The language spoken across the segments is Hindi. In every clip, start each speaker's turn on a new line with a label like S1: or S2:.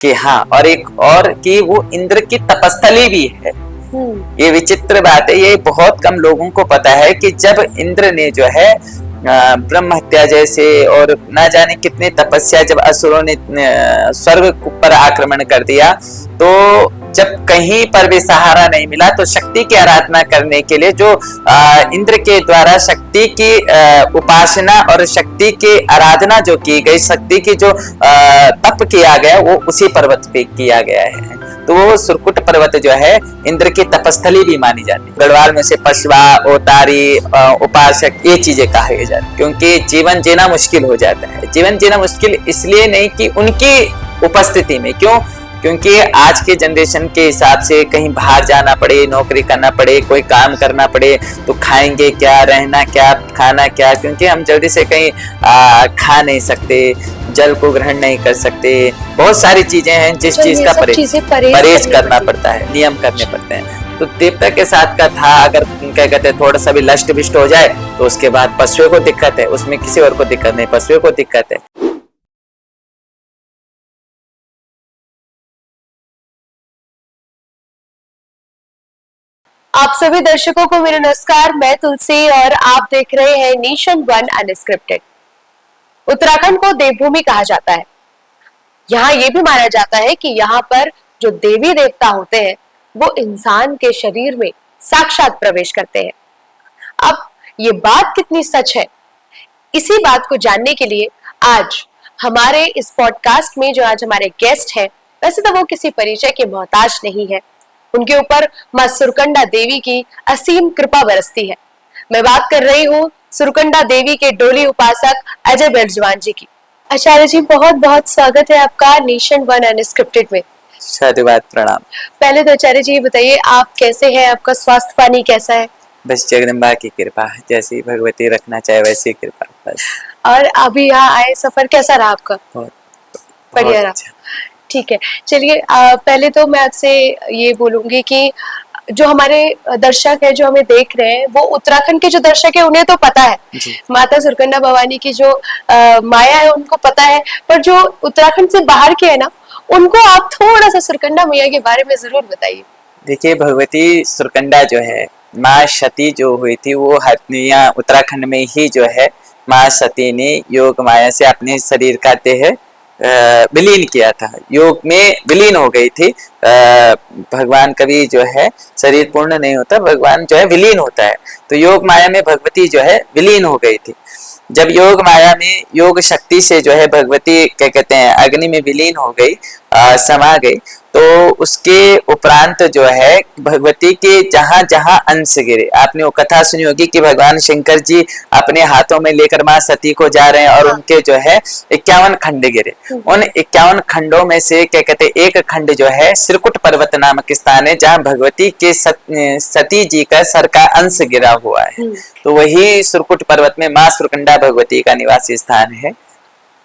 S1: कि हाँ, और एक और कि वो इंद्र की तपस्थली भी है। ये विचित्र बात है, ये बहुत कम लोगों को पता है कि जब इंद्र ने जो है ब्रह्म हत्या जैसे और ना जाने कितने तपस्या, जब असुरों ने स्वर्ग पर आक्रमण कर दिया, तो जब कहीं पर भी सहारा नहीं मिला, तो शक्ति की आराधना करने के लिए जो इंद्र के द्वारा शक्ति की उपासना और शक्ति की आराधना जो की गई, शक्ति की जो तप किया गया, वो उसी पर्वत पे किया गया है। तो वो सुरकुट पर्वत जो है इंद्र की तपस्थली भी मानी जाती है। गढ़वाल में से पशवा, ओतारी, उपासक, ये चीजें कहे जाती है, क्योंकि जीवन जीना मुश्किल हो जाता है। जीवन जीना मुश्किल इसलिए नहीं कि उनकी उपस्थिति में, क्यों? क्योंकि आज के जनरेशन के हिसाब से कहीं बाहर जाना पड़े, नौकरी करना पड़े, कोई काम करना पड़े, तो खाएंगे क्या, रहना क्या, खाना क्या, क्योंकि हम जल्दी से कहीं खा नहीं सकते, जल को ग्रहण नहीं कर सकते, बहुत सारी चीजें हैं जिस चीज का परहेज करना पड़ता है, नियम करने पड़ते हैं। तो देवता के साथ का था, अगर क्या कहते हैं थोड़ा सा भी लष्ट विष्ट हो जाए तो उसके बाद पशुओं को दिक्कत है, उसमें किसी और को दिक्कत नहीं, पशुओं को दिक्कत है।
S2: आप सभी दर्शकों को मेरा नमस्कार। मैं तुलसी और आप देख रहे हैं नेशन वन अनस्क्रिप्टेड। उत्तराखंड को देवभूमि कहा जाता है। यहाँ ये भी माना जाता है कि यहाँ पर जो देवी देवता होते हैं वो इंसान के शरीर में साक्षात प्रवेश करते हैं। अब ये बात कितनी सच है, इसी बात को जानने के लिए आज हमारे इस पॉडकास्ट में जो आज हमारे गेस्ट हैं, वैसे तो वो किसी परिचय के मोहताज नहीं है, उनके ऊपर मां सुरकंडा देवी की असीम कृपा बरसती है। मैं बात कर रही हूँ सुरकंडा देवी के डोली उपासक अजय बिरजवान जी की। आचार्य जी, बहुत बहुत स्वागत है आपका नेशन वन अनस्क्रिप्टेड में।
S1: साधुवाद, प्रणाम।
S2: पहले तो आचार्य जी बताइए, आप कैसे हैं, आपका स्वास्थ्य पानी कैसा है?
S1: बस जगदम्बा की कृपा, जैसी भगवती रखना चाहे वैसी कृपा बस।
S2: और अभी यहाँ आए, सफर कैसा रहा आपका? बढ़िया रहा।
S1: अच्छा।
S2: ठीक है, चलिए पहले तो मैं आपसे ये बोलूंगी कि जो हमारे दर्शक है, जो हमें देख रहे हैं, वो उत्तराखंड के जो दर्शक है उन्हें तो पता है माता सुरकंडा भवानी की जो माया है उनको पता है, पर जो उत्तराखंड से बाहर के है ना, उनको आप थोड़ा सा सुरकंडा मैया के बारे में जरूर बताइए।
S1: देखिए, भगवती सुरकंडा जो है, माँ सती जो हुई थी, वो यहाँ उत्तराखंड में ही जो है माँ सती ने योग माया से अपने शरीर का देह विलीन किया था, योग में विलीन हो गई थी। भगवान कभी जो है शरीर पूर्ण नहीं होता, भगवान जो है विलीन होता है, तो योग माया में भगवती जो है विलीन हो गई थी। जब योग माया में योग शक्ति से जो है भगवती क्या कहते हैं अग्नि में विलीन हो गई, समा गई, तो उसके उपरांत जो है भगवती के जहां जहां अंश गिरे, आपने वो कथा सुनी होगी कि भगवान शंकर जी अपने हाथों में लेकर मां सती को जा रहे हैं और उनके जो है 51 खंड गिरे। उन 51 खंडों में से क्या कहते हैं एक खंड जो है सिरकुट पर्वत नामक स्थान है, जहाँ भगवती के सती जी का सर का अंश गिरा हुआ है। तो वही सुरकुट पर्वत में माँ सुरकंडा भगवती का निवासी स्थान है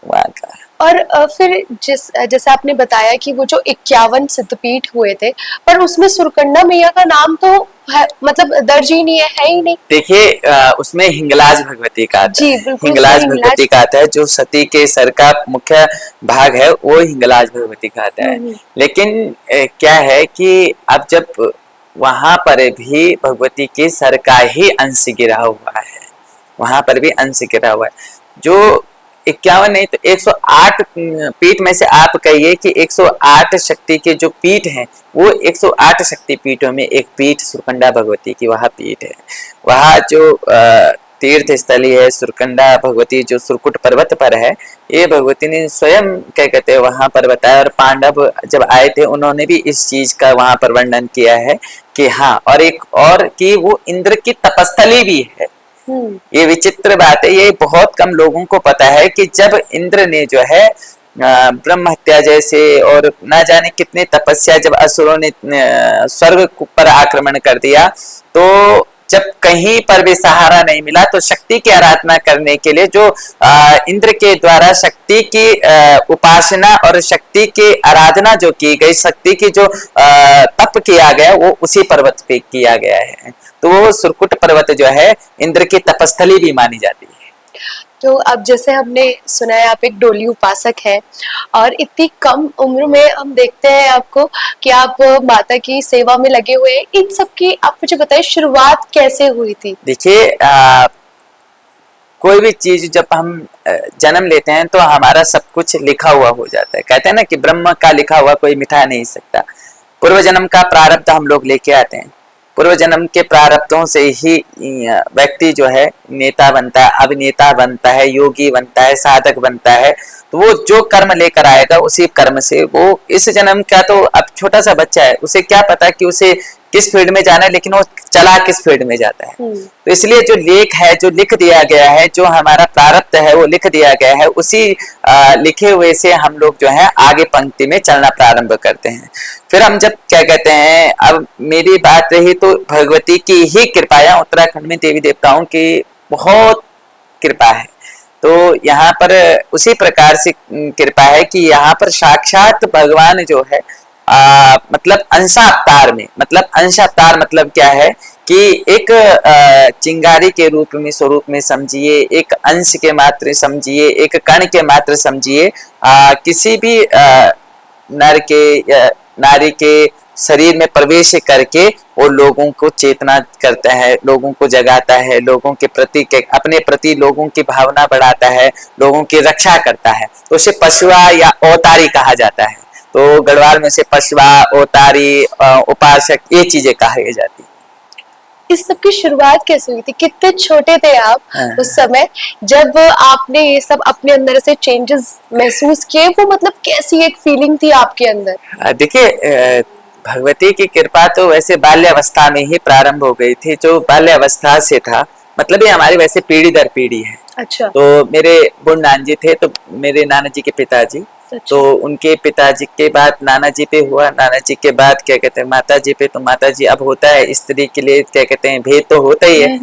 S1: वहाँ का।
S2: और फिर जैसे आपने बताया कि वो जो 51 सिद्धपीठ हुए थे, पर उसमें सुरकंडा मैया का नाम तो है, मतलब दर्ज ही नहीं है ही नहीं।
S1: देखिए, उसमें हिंगलाज भगवती का आता है, हिंगलाज भगवती का आता है, जो सती के सर का मुख्य भाग है वो हिंगलाज भगवती का आता है। लेकिन क्या है कि अब जब वहां पर भी भगवती के सर का ही अंश गिरा हुआ है, वहां पर भी अंश गिरा हुआ है, जो 51 नहीं तो 108 पीठ में से आप कहिए कि 108 शक्ति के जो पीठ हैं, वो 108 शक्ति पीठों में एक पीठ सुरकंडा भगवती की वहाँ पीठ है। वहाँ जो तीर्थ स्थली है सुरकंडा भगवती, जो सुरकुट पर्वत पर है, ये भगवती ने स्वयं क्या कहते हैं वहां पर बताया, और पांडव जब आए थे उन्होंने भी इस चीज का वहां पर वर्णन किया है कि हाँ, और एक और कि वो इंद्र की तपस्थली भी है। ये विचित्र बात है, ये बहुत कम लोगों को पता है कि जब इंद्र ने जो है ब्रह्म हत्या जैसे और ना जाने कितने तपस्या, जब असुरों ने स्वर्ग पर आक्रमण कर दिया, तो जब कहीं पर भी सहारा नहीं मिला, तो शक्ति की आराधना करने के लिए जो इंद्र के द्वारा शक्ति की उपासना और शक्ति की आराधना जो की गई, शक्ति की जो तप किया गया, वो उसी पर्वत पे किया गया है। तो वो सुरकुट पर्वत जो है इंद्र की तपस्थली भी मानी जाती है।
S2: तो अब जैसे हमने सुना है आप एक डोली उपासक है और इतनी कम उम्र में हम देखते हैं आपको कि आप माता की सेवा में लगे हुए हैं। इन सब की आप मुझे बताइए शुरुआत कैसे हुई थी?
S1: देखिए, कोई भी चीज जब हम जन्म लेते हैं तो हमारा सब कुछ लिखा हुआ हो जाता है। कहते हैं ना कि ब्रह्म का लिखा हुआ कोई मिटा नहीं सकता। पूर्व जन्म का प्रारब्ध हम लोग लेके आते हैं। पूर्व जन्म के प्रारब्धों से ही व्यक्ति जो है नेता बनता है, अभिनेता बनता है, योगी बनता है, साधक बनता है। तो वो जो कर्म लेकर आएगा उसी कर्म से वो इस जन्म का, तो अब छोटा सा बच्चा है, उसे क्या पता कि उसे किस फील्ड में जाना है, लेकिन वो चला किस फील्ड में जाता है। तो इसलिए जो लेख है, जो लिख दिया गया है, जो हमारा प्रारब्ध है वो लिख दिया गया है, उसी लिखे हुए से हम लोग जो है आगे पंक्ति में चलना प्रारंभ करते हैं। फिर हम जब क्या कहते हैं, अब मेरी बात रही तो भगवती की ही कृपा है, उत्तराखंड में देवी देवताओं की बहुत कृपा है। तो यहाँ पर उसी प्रकार से कृपा है कि यहाँ पर साक्षात भगवान जो है मतलब अंशावतार में, मतलब अंशावतार मतलब क्या है कि एक चिंगारी के रूप में, स्वरूप में समझिए, एक अंश के मात्र समझिए, एक कण के मात्र समझिए। किसी भी नर के या नारी के शरीर में प्रवेश करके वो लोगों को चेतना करता है, लोगों को जगाता है, लोगों के प्रति अपने प्रति लोगों की भावना बढ़ाता है, लोगों की रक्षा करता है। तो उसे पशुआ या अवतारी कहा जाता है। तो गढ़वाल में से पशुआ, अवतारी, उपासक, ये चीजें कही जाती है।
S2: इस सब की शुरुआत कैसे हुई थी? कितने छोटे थे आप उस समय जब आपने ये सब अपने अंदर से चेंजेस महसूस किए? वो मतलब कैसी एक फीलिंग थी आपके अंदर?
S1: देखिए, भगवती की कृपा तो वैसे बाल्यावस्था में ही प्रारंभ हो गई थी। जो बाल्यावस्था से था, मतलब ये हमारी वैसे पीढ़ी दर पीढ़ी है।
S2: अच्छा।
S1: तो मेरे बुढ़ नान जी थे, तो मेरे नाना जी के पिताजी, तो उनके पिताजी के बाद नाना जी पे हुआ, नाना जी के बाद क्या कहते हैं माता जी पे। तो माता जी, अब होता है स्त्री के लिए क्या कहते हैं भेद तो होता ही है।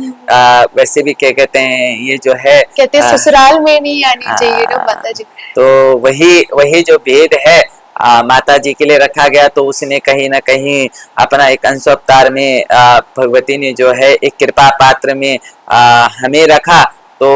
S1: वैसे भी क्या कहते हैं ये जो है,
S2: कहते हैं ससुराल में नहीं आनी चाहिए ना माता जी।
S1: तो वही जो भेद है माता जी के लिए रखा गया। तो उसने कहीं ना कहीं अपना एक अंश अवतार में भगवती ने जो है एक कृपा पात्र में हमें रखा। तो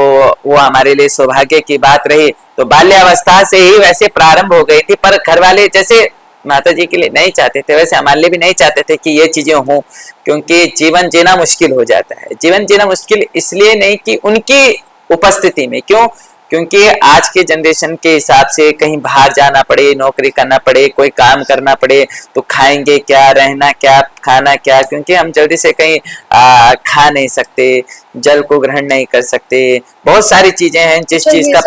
S1: वो हमारे लिए सौभाग्य की बात रही। तो बाल्यावस्था से ही वैसे प्रारंभ हो गई थी, पर घर वाले जैसे माता जी के लिए नहीं चाहते थे, वैसे हमारे लिए भी नहीं चाहते थे कि ये चीजें हों, क्योंकि जीवन जीना मुश्किल हो जाता है। जीवन जीना मुश्किल इसलिए नहीं कि उनकी उपस्थिति में, क्यों? क्योंकि आज के जनरेशन के हिसाब से कहीं बाहर जाना पड़े, नौकरी करना पड़े, कोई काम करना पड़े, तो खाएंगे क्या, रहना क्या, खाना क्या, क्योंकि हम जल्दी से कहीं खा नहीं सकते, जल को ग्रहण नहीं कर सकते, बहुत सारी चीजें हैं जिस चीज का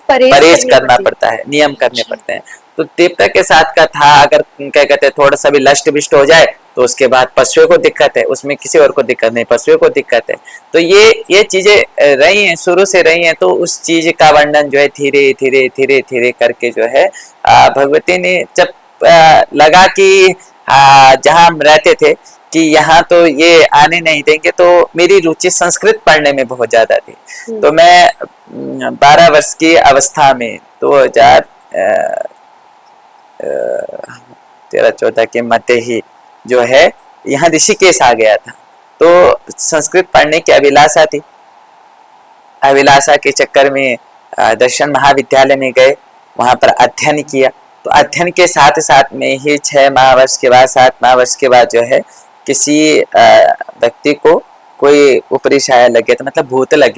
S1: परहेज करना पड़ता है, नियम करने पड़ते हैं। तो देवता के साथ का था, अगर क्या कहते हैं थोड़ा सा भी लष्ट विष्ट हो जाए तो उसके बाद पशुओं को दिक्कत है, उसमें किसी और को दिक्कत नहीं, पशुओं को दिक्कत है। तो ये चीजें रही हैं, शुरू से रही हैं। तो उस चीज का वर्णन जो है धीरे धीरे धीरे धीरे करके जो है भगवती ने जब लगा कि जहाँ हम रहते थे कि यहाँ तो ये आने नहीं देंगे, तो मेरी रुचि संस्कृत पढ़ने में बहुत ज्यादा थी। तो मैं 12 वर्ष की अवस्था में 2013-14 के मध्य ही जो है यहाँ ऋषिकेश आ गया था। तो संस्कृत पढ़ने की अभिलाषा थी। अभिलाषा के चक्कर में दर्शन महाविद्यालय में गए, वहां पर अध्ययन किया। तो अध्ययन के साथ साथ में ही 6 माह वर्ष के बाद, 7 माह वर्ष के बाद जो है किसी व्यक्ति को कोई ऊपरी छाया लग गया था, मतलब भूत लग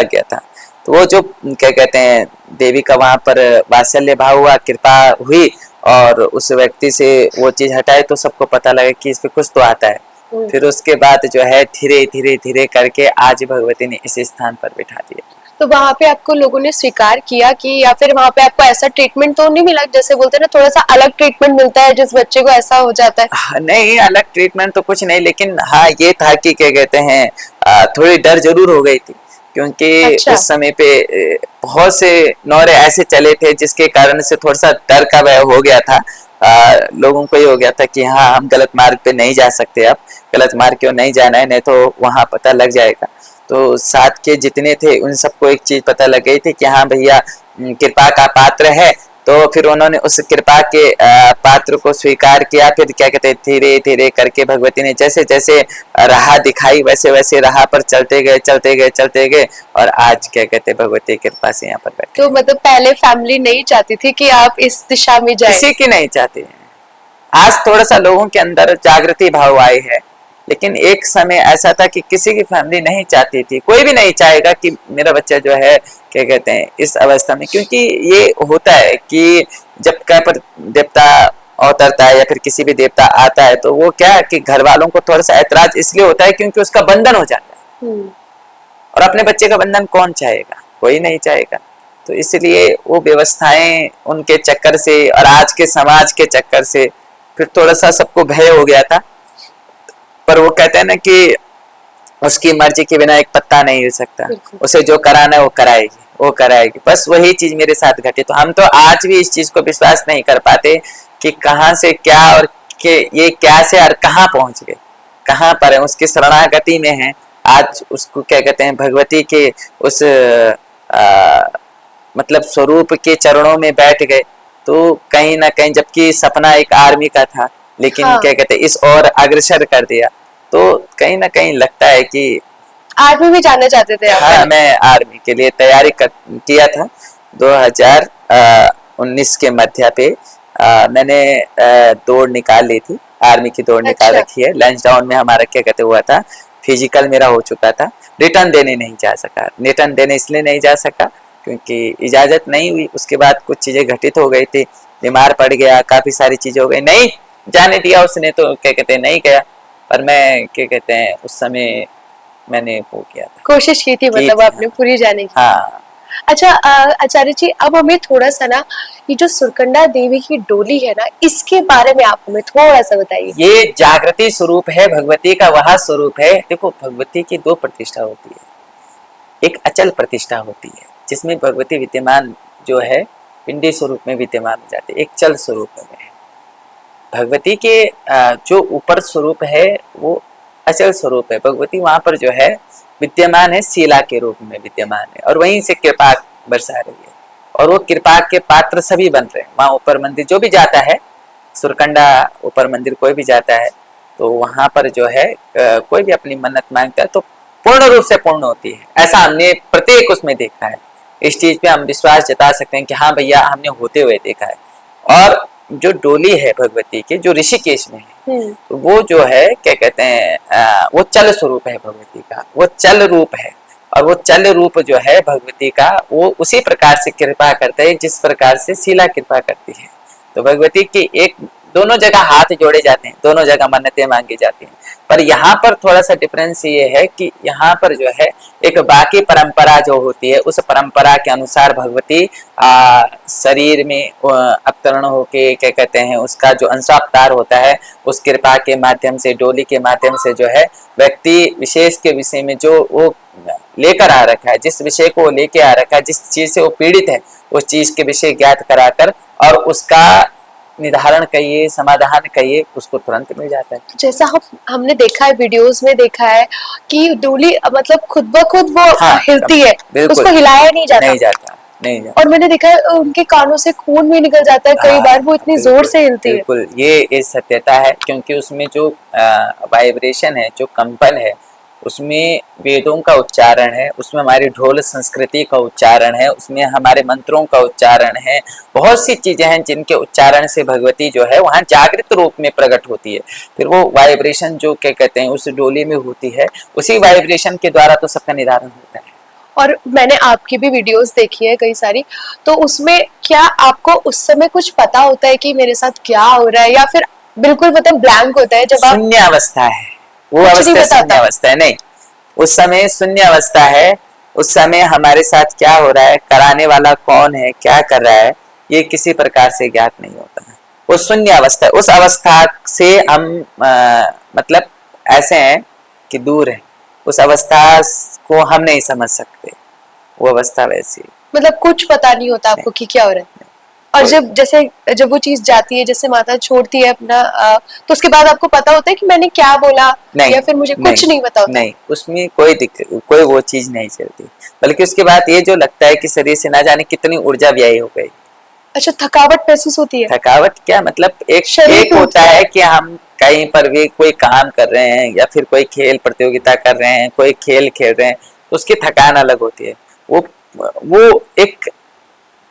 S1: गया था। तो वो जो क्या कहते हैं देवी का वहां पर वात्सल्य भाव हुआ, कृपा हुई और उस व्यक्ति से वो चीज हटाए, तो सबको पता लगा कि इस पे कुछ तो आता है। फिर उसके बाद जो है धीरे धीरे धीरे करके आज भगवती ने इस स्थान पर बिठा दिया।
S2: तो वहाँ पे आपको लोगों ने स्वीकार किया कि, या फिर वहाँ पे आपको ऐसा ट्रीटमेंट तो नहीं मिला, जैसे बोलते हैं ना थोड़ा सा अलग ट्रीटमेंट मिलता है जिस बच्चे को ऐसा हो जाता है?
S1: नहीं, अलग ट्रीटमेंट तो कुछ नहीं, लेकिन हाँ ये था कि क्या कहते हैं थोड़ी डर जरूर हो गई थी, क्योंकि अच्छा। उस समय पे बहुत से नौरे ऐसे चले थे जिसके कारण से थोड़ा सा डर का भय हो गया था। लोगों को ये हो गया था कि हाँ हम गलत मार्ग पे नहीं जा सकते, अब गलत मार्ग क्यों नहीं जाना है, नहीं तो वहां पता लग जाएगा। तो साथ के जितने थे उन सबको एक चीज पता लग गई थी कि हाँ भैया कृपा का पात्र है। तो फिर उन्होंने उस कृपा के पात्र मात्र को स्वीकार किया, फिर क्या कहते हैं धीरे धीरे करके भगवती ने जैसे जैसे राह दिखाई वैसे वैसे राह पर चलते गए चलते गए चलते गए, और आज क्या कहते हैं भगवती की कृपा से यहाँ पर बैठे।
S2: तो मतलब पहले फैमिली नहीं चाहती थी कि आप इस दिशा में जाएं?
S1: किसी की नहीं चाहती है। आज थोड़ा सा लोगों के अंदर जागृति भाव आई है, लेकिन एक समय ऐसा था कि किसी की फैमिली नहीं चाहती थी, कोई भी नहीं चाहेगा कि मेरा बच्चा जो है क्या कहते हैं इस अवस्था में, क्योंकि ये होता है कि जब कहीं पर देवता अवतरता है या फिर किसी भी देवता आता है, तो वो क्या है कि घर वालों को थोड़ा सा ऐतराज इसलिए होता है क्योंकि उसका बंधन हो जाता है, और अपने बच्चे का बंधन कौन चाहेगा, कोई नहीं चाहेगा। तो इसलिए वो व्यवस्थाएं उनके चक्कर से और आज के समाज के चक्कर से फिर थोड़ा सा सबको भय हो गया था। पर वो कहते हैं ना कि उसकी मर्जी के बिना एक पत्ता नहीं हिल सकता, उसे जो कराना है वो कराएगी, वो कराएगी। बस वही चीज मेरे साथ घटी। तो हम तो आज भी इस चीज को विश्वास नहीं कर पाते कि कहाँ से क्या और कि ये क्या से और कहाँ पहुंच गए, कहाँ पर है, उसकी शरणागति में है। आज उसको क्या कहते हैं भगवती के उस मतलब स्वरूप के चरणों में बैठ गए। तो कहीं ना कहीं, जबकि सपना एक आर्मी का था, लेकिन क्या कहते हैं इस और अग्रसर कर दिया। तो कहीं ना कहीं लगता है कि
S2: आर्मी में जाना चाहते थे आप?
S1: हाँ, मैं आर्मी के लिए तैयारी किया था 2019 के मध्य पे। मैंने दौड़ निकाल ली थी, आर्मी की दौड़ निकाल रखी है। लंच डाउन में हमारा क्या कहते हुआ था, फिजिकल मेरा हो चुका था, रिटर्न देने नहीं जा सका। रिटर्न देने इसलिए नहीं जा सका क्योंकि इजाजत नहीं हुई। उसके बाद कुछ चीजें घटित हो गई थी, बीमार पड़ गया, काफी सारी चीजें हो गई, नहीं जाने दिया उसने, तो क्या कहते हैं नहीं गया। पर मैं क्या कहते हैं उस समय मैंने वो किया था,
S2: कोशिश की थी, मतलब आपने पूरी जाने की।
S1: हाँ।
S2: अच्छा आचार्य जी, अब हमें थोड़ा सा ना ये जो सुरकंडा देवी की डोली है ना, इसके बारे में आप हमें थोड़ा सा बताइए।
S1: ये जागृति स्वरूप है, भगवती का वह स्वरूप है। देखो, भगवती की दो प्रतिष्ठा होती है, एक अचल प्रतिष्ठा होती है जिसमें भगवती विद्यमान जो है पिंडी स्वरूप में विद्यमान हो जाती है, एक चल स्वरूप में है। भगवती के जो ऊपर स्वरूप है वो अचल स्वरूप है। भगवती वहां पर जो है विद्यमान है, शिला के रूप में विद्यमान है, और वहीं से कृपा बरसा रही है, और वो कृपा के पात्र सभी बन रहे हैं। वहां ऊपर मंदिर जो भी जाता है, सुरकंडा ऊपर मंदिर कोई भी जाता है, तो वहां पर जो है कोई भी अपनी मन्नत मांगता है तो पूर्ण रूप से पूर्ण होती है। ऐसा हमने प्रत्येक उसमें देखा है। इस चीज पे हम विश्वास जता सकते हैं कि हाँ भैया, हमने होते हुए देखा है। और जो डोली है भगवती की, जो ऋषिकेश में है, तो वो जो है क्या कहते हैं वो चल स्वरूप है भगवती का, वो चल रूप है। और वो चल रूप जो है भगवती का, वो उसी प्रकार से कृपा करते हैं जिस प्रकार से शिला कृपा करती है। तो भगवती की एक दोनों जगह हाथ जोड़े जाते हैं, दोनों जगह मन्नतें मांगी जाती हैं। पर यहाँ पर थोड़ा सा डिफरेंस ये है कि यहाँ पर जो है एक बाकी परंपरा जो होती है, उस परंपरा के अनुसार भगवती शरीर में अवतरण होके क्या कहते हैं उसका जो अंशावतार होता है, उस कृपा के माध्यम से, डोली के माध्यम से जो है व्यक्ति विशेष के विषय में जो वो लेकर आ रखा है, जिस विषय को लेके आ रखा है, जिस चीज से वो पीड़ित है, उस चीज के विषय ज्ञात कराकर और उसका निर्धारण कहिए, समाधान कहिए, उसको तुरंत मिल जाता है।
S2: जैसा हमने देखा है, वीडियोस में देखा है कि डोली मतलब खुद ब खुद वो हिलती है, उसको हिलाया नहीं जाता।
S1: नहीं जाता।
S2: और मैंने देखा है उनके कानों से खून भी निकल जाता है कई बार, वो इतनी जोर से हिलती है।
S1: बिल्कुल, ये सत्यता है, क्योंकि उसमें जो वाइब्रेशन है, जो कंपन है, उसमें वेदों का उच्चारण है, उसमें हमारी ढोल संस्कृति का उच्चारण है, उसमें हमारे मंत्रों का उच्चारण है, बहुत सी चीजें हैं जिनके उच्चारण से भगवती जो है वहां जागृत रूप में प्रकट होती है। फिर वो वाइब्रेशन जो क्या कहते हैं उस डोली में होती है, उसी वाइब्रेशन के द्वारा तो सबका निधारण होता है।
S2: और मैंने आपकी भी वीडियोस देखी है कई सारी, तो उसमें क्या आपको उस समय कुछ पता होता है कि मेरे साथ क्या हो रहा है, या फिर बिल्कुल मतलब ब्लैंक होता है जब आप?
S1: शून्य अवस्था है वो, अवस्था शून्य अवस्था है। नहीं, उस समय शून्य अवस्था है। उस समय हमारे साथ क्या हो रहा है, कराने वाला कौन है, क्या कर रहा है, ये किसी प्रकार से ज्ञात नहीं होता है। वो शून्य अवस्था है। उस अवस्था से हम मतलब ऐसे हैं कि दूर है, उस अवस्था को हम नहीं समझ सकते। वो अवस्था वैसी,
S2: मतलब कुछ पता नहीं होता आपको कि क्या हो रहा है। और जब वो चीज जाती है, जैसे माता छोड़ती है अपना, तो उसके बाद आपको पता होता है कि मैंने क्या बोला, या फिर मुझे कुछ नहीं पता होता?
S1: नहीं, उसमें कोई दिक्कत, कोई वो चीज नहीं चलती। बल्कि उसके बाद ये जो लगता है कि शरीर से ना जाने कितनी ऊर्जा व्यय हो गई,
S2: अच्छा, थकावट महसूस होती है?
S1: थकावट क्या मतलब, एक
S2: शरीर
S1: एक होता है कि हम कहीं पर भी कोई काम कर रहे हैं या फिर कोई खेल प्रतियोगिता कर रहे हैं, कोई खेल खेल रहे हैं, तो उसकी थकान अलग होती है। वो एक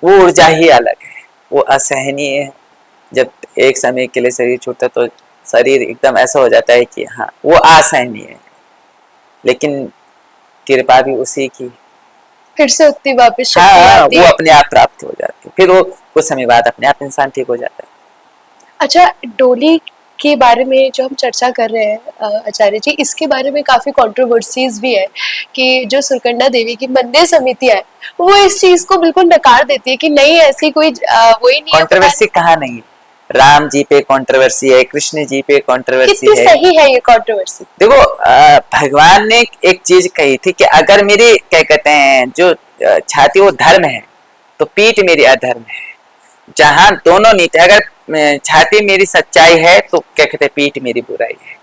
S1: वो ऊर्जा ही अलग है, वो असहनीय है। जब एक समय के लिए शरीर छूटता है तो शरीर एकदम ऐसा हो जाता है कि हाँ वो असहनीय है, लेकिन कृपा भी उसी की।
S2: फिर से उतनी वापस शक्ति
S1: हाँ
S2: आती
S1: वो
S2: है।
S1: अपने आप प्राप्त हो जाती है, फिर वो कुछ समय बाद अपने आप इंसान ठीक हो जाता है।
S2: अच्छा, डोली के बारे में जो हम चर्चा कर रहे हैं आचार्य जी, इसके बारे में काफी कंट्रोवर्सीज भी है कि जो सुरकंडा देवी की मंदिर समिति है वो इस चीज को बिल्कुल नकार देती है कि नहीं, ऐसी कोई वही नहीं है।
S1: कंट्रोवर्सी कहाँ नहीं है, राम जी पे कंट्रोवर्सी है, कृष्ण जी पे कंट्रोवर्सी
S2: कितनी
S1: है।
S2: सही है ये कंट्रोवर्सी?
S1: देखो भगवान ने एक चीज कही थी कि अगर मेरी क्या कहते हैं जो छाती वो धर्म है तो पीठ मेरी अधर्म है। जहां दोनों नीति, अगर छाती मेरी सच्चाई है तो क्या कहते हैं पीठ मेरी बुराई है।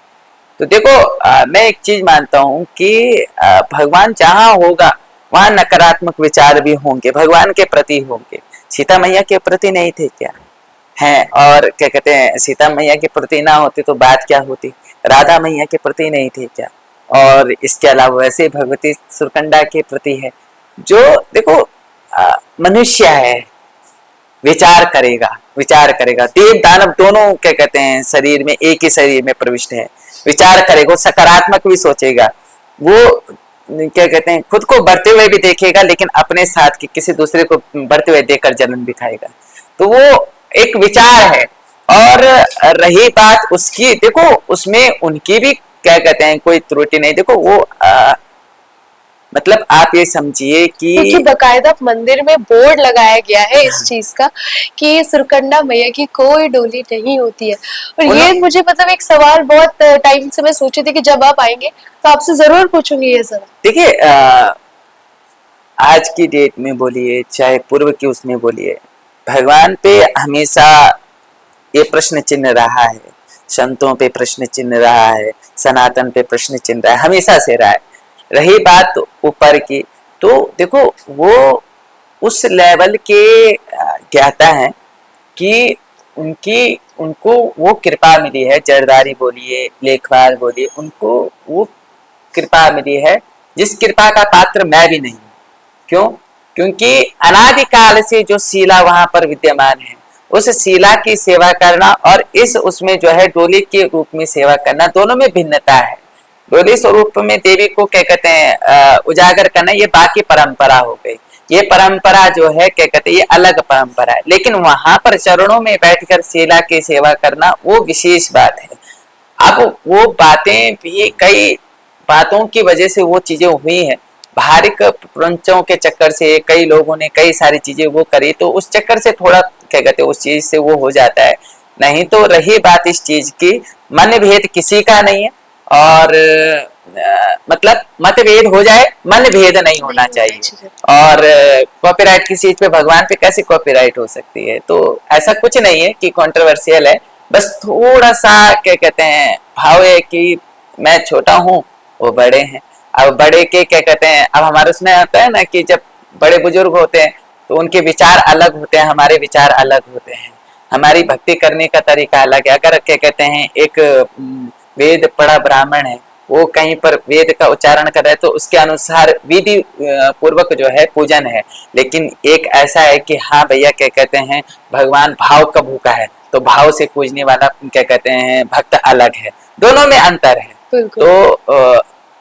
S1: तो देखो मैं एक चीज मानता हूँ कि भगवान जहां होगा वहां नकारात्मक विचार भी होंगे, भगवान के प्रति होंगे। सीता मैया के प्रति नहीं थे क्या? हैं, और क्या कहते हैं सीता मैया के प्रति ना होती तो बात क्या होती? राधा मैया के प्रति नहीं थे क्या? और इसके अलावा वैसे भगवती सुरकंडा के प्रति है। जो देखो मनुष्य है, विचार करेगा, विचार करेगा। देव दानव दोनों क्या कहते हैं शरीर में, एक ही शरीर में प्रविष्ट है। विचार करेगा, सकारात्मक भी सोचेगा। वो क्या कहते हैं खुद को बढ़ते हुए भी देखेगा, लेकिन अपने साथ के किसी दूसरे को बढ़ते हुए देखकर जलन भी खाएगा। तो वो एक विचार है। और रही बात उसकी, देखो उसमें उनकी भी क्या कहते हैं कोई त्रुटि नहीं। देखो वो मतलब आप ये समझिए कि
S2: क्योंकि बकायदा मंदिर में बोर्ड लगाया गया है इस चीज का कि सुरकंडा मैया की कोई डोली नहीं होती है। और ये मुझे मतलब एक सवाल बहुत टाइम से मैं सोची थी कि जब आप आएंगे तो आपसे जरूर पूछूंगी ये सवाल।
S1: देखिए आज की डेट में बोलिए चाहे पूर्व की उसमें बोलिए, भगवान पे हमेशा ये प्रश्न चिन्ह रहा है, संतों पे प्रश्न चिन्ह रहा है, सनातन पे प्रश्न चिन्ह रहा है, हमेशा से रहा है। रही बात ऊपर की, तो देखो वो उस लेवल के ज्ञाता हैं कि उनको वो कृपा मिली है। जरदारी बोलिए, लेखवार बोलिए, उनको वो कृपा मिली है जिस कृपा का पात्र मैं भी नहीं हूं। क्यों? क्योंकि अनादिकाल से जो शिला वहां पर विद्यमान है, उस शिला की सेवा करना और इस उसमें जो है डोली के रूप में सेवा करना, दोनों में भिन्नता है। डोली स्वरूप में देवी को क्या कहते हैं उजागर करना, ये बाकी परंपरा हो गई। ये परंपरा जो है क्या कहते हैं ये अलग परंपरा है। लेकिन वहां पर चरणों में बैठकर शिला की सेवा करना वो विशेष बात है। अब वो बातें भी, कई बातों की वजह से वो चीजें हुई हैं। बाहरी प्रपंचों के चक्कर से कई लोगों ने कई सारी चीजें वो करी, तो उस चक्कर से थोड़ा क्या कहते हैं उस चीज से वो हो जाता है। नहीं तो रही बात इस चीज की, मन भेद किसी का नहीं है। और मतलब मतभेद हो जाए, मन भेद नहीं होना चाहिए। और कॉपीराइट किसी चीज पे, भगवान पे कैसे कॉपीराइट हो सकती है? तो ऐसा कुछ नहीं है कि कंट्रोवर्शियल है। बस थोड़ा सा क्या कहते हैं भाव है कि मैं छोटा हूँ, वो बड़े हैं। अब बड़े के क्या कहते हैं, अब हमारे उसमें आता है ना कि जब बड़े बुजुर्ग होते हैं तो उनके विचार अलग होते हैं, हमारे विचार अलग होते हैं, हमारी भक्ति करने का तरीका अलग है। अगर क्या कहते हैं एक वेद पढ़ा ब्राह्मण है, वो कहीं पर वेद का उच्चारण कर रहा है तो उसके अनुसार विधि पूर्वक जो है पूजन है। लेकिन एक ऐसा है कि हाँ भैया क्या कहते हैं भगवान भाव का भूखा है, तो भाव से पूजने वाला क्या कहते हैं भक्त अलग है। दोनों में अंतर है। तो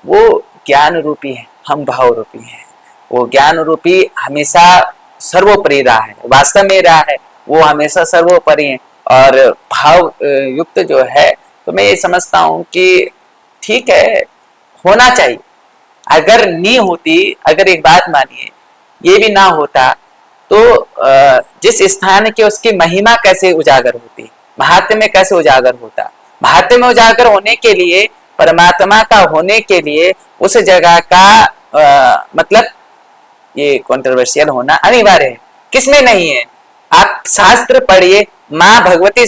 S1: वो ज्ञान रूपी है, हम भाव रूपी हैं। वो ज्ञान रूपी हमेशा सर्वोपरि रहा है, वास्तव में रहा है, वो हमेशा सर्वोपरि है। और भाव युक्त जो है, तो मैं ये समझता हूँ कि ठीक है, होना चाहिए। अगर नहीं होती, अगर एक बात मानिए ये भी ना होता तो जिस स्थान की उसकी महिमा कैसे उजागर होती, महात्म्य में कैसे उजागर होता। महात्म्य में उजागर होने के लिए, परमात्मा का होने के लिए उस जगह का मतलब ये कंट्रोवर्शियल होना अनिवार्य है। किसमें नहीं है? आप शास्त्र पढ़िए, माँ भगवती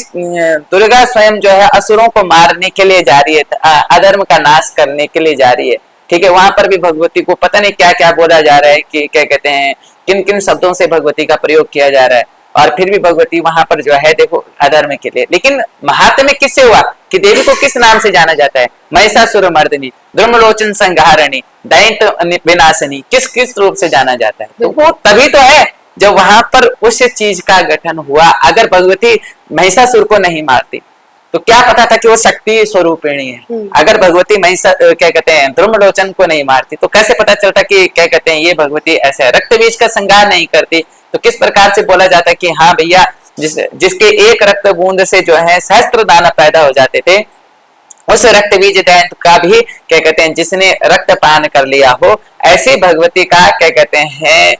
S1: दुर्गा स्वयं जो है असुरों को मारने के लिए जा रही है, अधर्म का नाश करने के लिए जा रही है। ठीक है, वहां पर भी भगवती को पता नहीं क्या क्या बोला जा रहा है कि क्या कहते हैं किन किन शब्दों से भगवती का प्रयोग किया जा रहा है। और फिर भी भगवती वहां पर जो है देखो अधर्म के लिए। लेकिन महात्म्य किससे हुआ कि देवी को किस नाम से जाना जाता है? महिषासुर मर्दिनी, द्रुमलोचन संहारिणी, दैत्य विनाशिनी, किस किस रूप से जाना जाता है? तो वो तभी तो है जब वहां पर उस चीज का गठन हुआ। अगर भगवती महिषासुर को नहीं मारती तो क्या पता था कि वो शक्ति स्वरूपिणी है। अगर भगवती महिषा क्या कहते हैं ध्रुमलोचन को नहीं मारती तो कैसे पता चलता कि क्या कहते हैं ये भगवती ऐसे है। रक्त बीज का संहार नहीं करती तो किस प्रकार से बोला जाता कि हाँ भैया जिसके एक रक्त बूंद से जो है सहस्त्र दाना पैदा हो जाते थे, उस रक्त बीज दैत्य का भी क्या कहते हैं जिसने रक्त पान कर लिया हो, ऐसी भगवती का क्या कहते हैं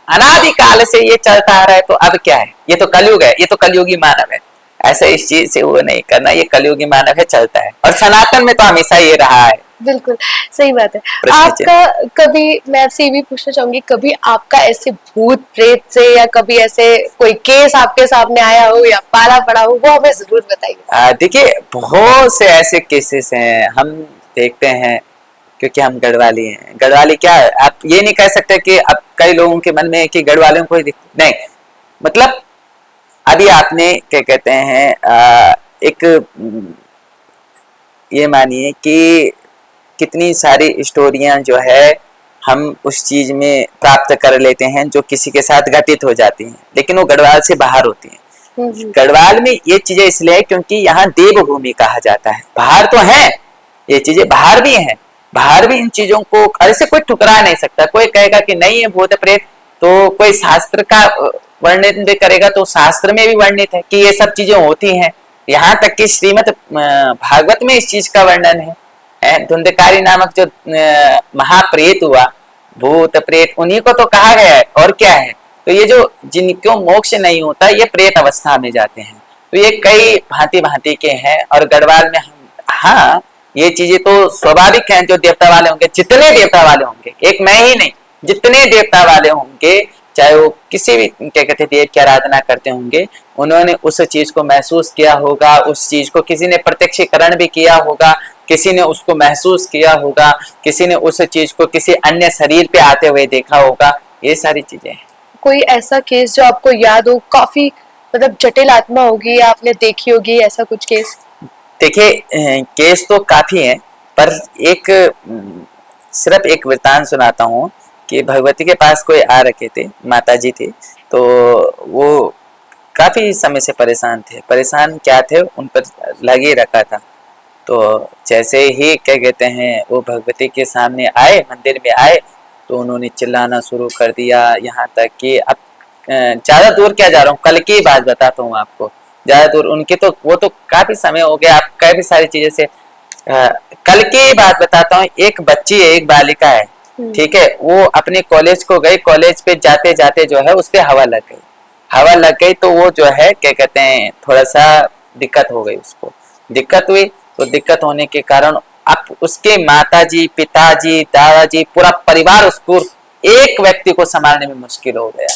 S1: अनादिकाल से ये चलता आ रहा है। तो अब क्या है? ये तो कलयुग है, ये तो कलयुगी मानव है। ऐसा इस चीज से वो नहीं करना, ये कलयुगी मानव है, चलता है। और सनातन में तो हमेशा ये रहा है।
S2: बिल्कुल सही बात है। आपका कभी, मैं आपसे ये भी पूछना चाहूंगी, कभी आपका ऐसे भूत प्रेत से या कभी ऐसे कोई केस आपके सामने आया हो या पाला पड़ा हो, वो हमें जरूर बताइए।
S1: देखिए बहुत से ऐसे केसेस हैं हम देखते हैं, क्योंकि हम गढ़वाली हैं। गढ़वाली क्या है, आप ये नहीं कह सकते कि अब कई लोगों के मन में कि गढ़वालियों को नहीं, मतलब अभी आपने क्या कहते हैं एक ये मानिए कि कितनी सारी स्टोरियां जो है हम उस चीज में प्राप्त कर लेते हैं जो किसी के साथ घटित हो जाती हैं, लेकिन वो गढ़वाल से बाहर होती हैं। गढ़वाल में ये चीजें इसलिए क्योंकि यहाँ देवभूमि कहा जाता है। बाहर तो है ये चीजें, बाहर भी हैं, बाहर भी इन चीजों को ऐसे कोई ठुकरा नहीं सकता। कोई कहेगा कि नहीं है भूत प्रेत, तो कोई शास्त्र का वर्णन भी करेगा तो शास्त्र में भी वर्णित है कि ये सब चीजें होती हैं। यहाँ तक कि श्रीमद् भागवत में इस चीज का वर्णन है। धुंधकारी नामक जो महाप्रेत हुआ, भूत प्रेत, उन्हीं को तो कहा गया है। और क्या है? तो ये जो जिनको मोक्ष नहीं होता ये प्रेत अवस्था में जाते हैं। तो ये कई भांति भांति के हैं। और गढ़वाल में हाँ ये चीजें तो स्वाभाविक हैं। जो देवता वाले होंगे, जितने देवता वाले होंगे, एक मैं ही नहीं, जितने देवता वाले होंगे, चाहे वो किसी भी क्या कहते देव की आराधना करते होंगे, उन्होंने उस चीज को महसूस किया होगा। उस चीज को किसी ने प्रत्यक्षीकरण भी किया होगा, किसी ने उसको महसूस किया होगा, किसी ने उस चीज को किसी अन्य शरीर पे आते हुए देखा होगा। ये सारी चीजें हैं।
S2: कोई ऐसा केस जो आपको याद हो, काफी मतलब जटिल आत्मा होगी, आपने देखी होगी ऐसा कुछ केस?
S1: देखिए केस तो काफी हैं, पर एक सिर्फ एक वृतांत सुनाता हूँ कि भगवती के पास कोई आ रखे थे, माता जी थे, तो वो काफी समय से परेशान थे। परेशान क्या थे, उन पर लग ही रखा था। तो जैसे ही क्या कहते हैं वो भगवती के सामने आए, मंदिर में आए, तो उन्होंने चिल्लाना शुरू कर दिया। यहाँ तक कि अब ज्यादा दूर क्या जा रहा हूँ, कल की बात बताता हूँ आपको। ज्यादा दूर उनके तो वो तो काफी समय हो गया, आप काफी सारी चीजें से कल की बात बताता हूँ। एक बच्ची है, एक बालिका है, ठीक है, वो अपने कॉलेज को गई। कॉलेज पे जाते जाते जो है उस पे हवा लग गई। हवा लग गई तो वो जो है क्या कहते हैं थोड़ा सा दिक्कत हो गई, उसको दिक्कत हुई। तो दिक्कत होने के कारण अब उसके माताजी, पिताजी, दादाजी, पूरा परिवार उसको एक व्यक्ति को संभालने में मुश्किल हो गया।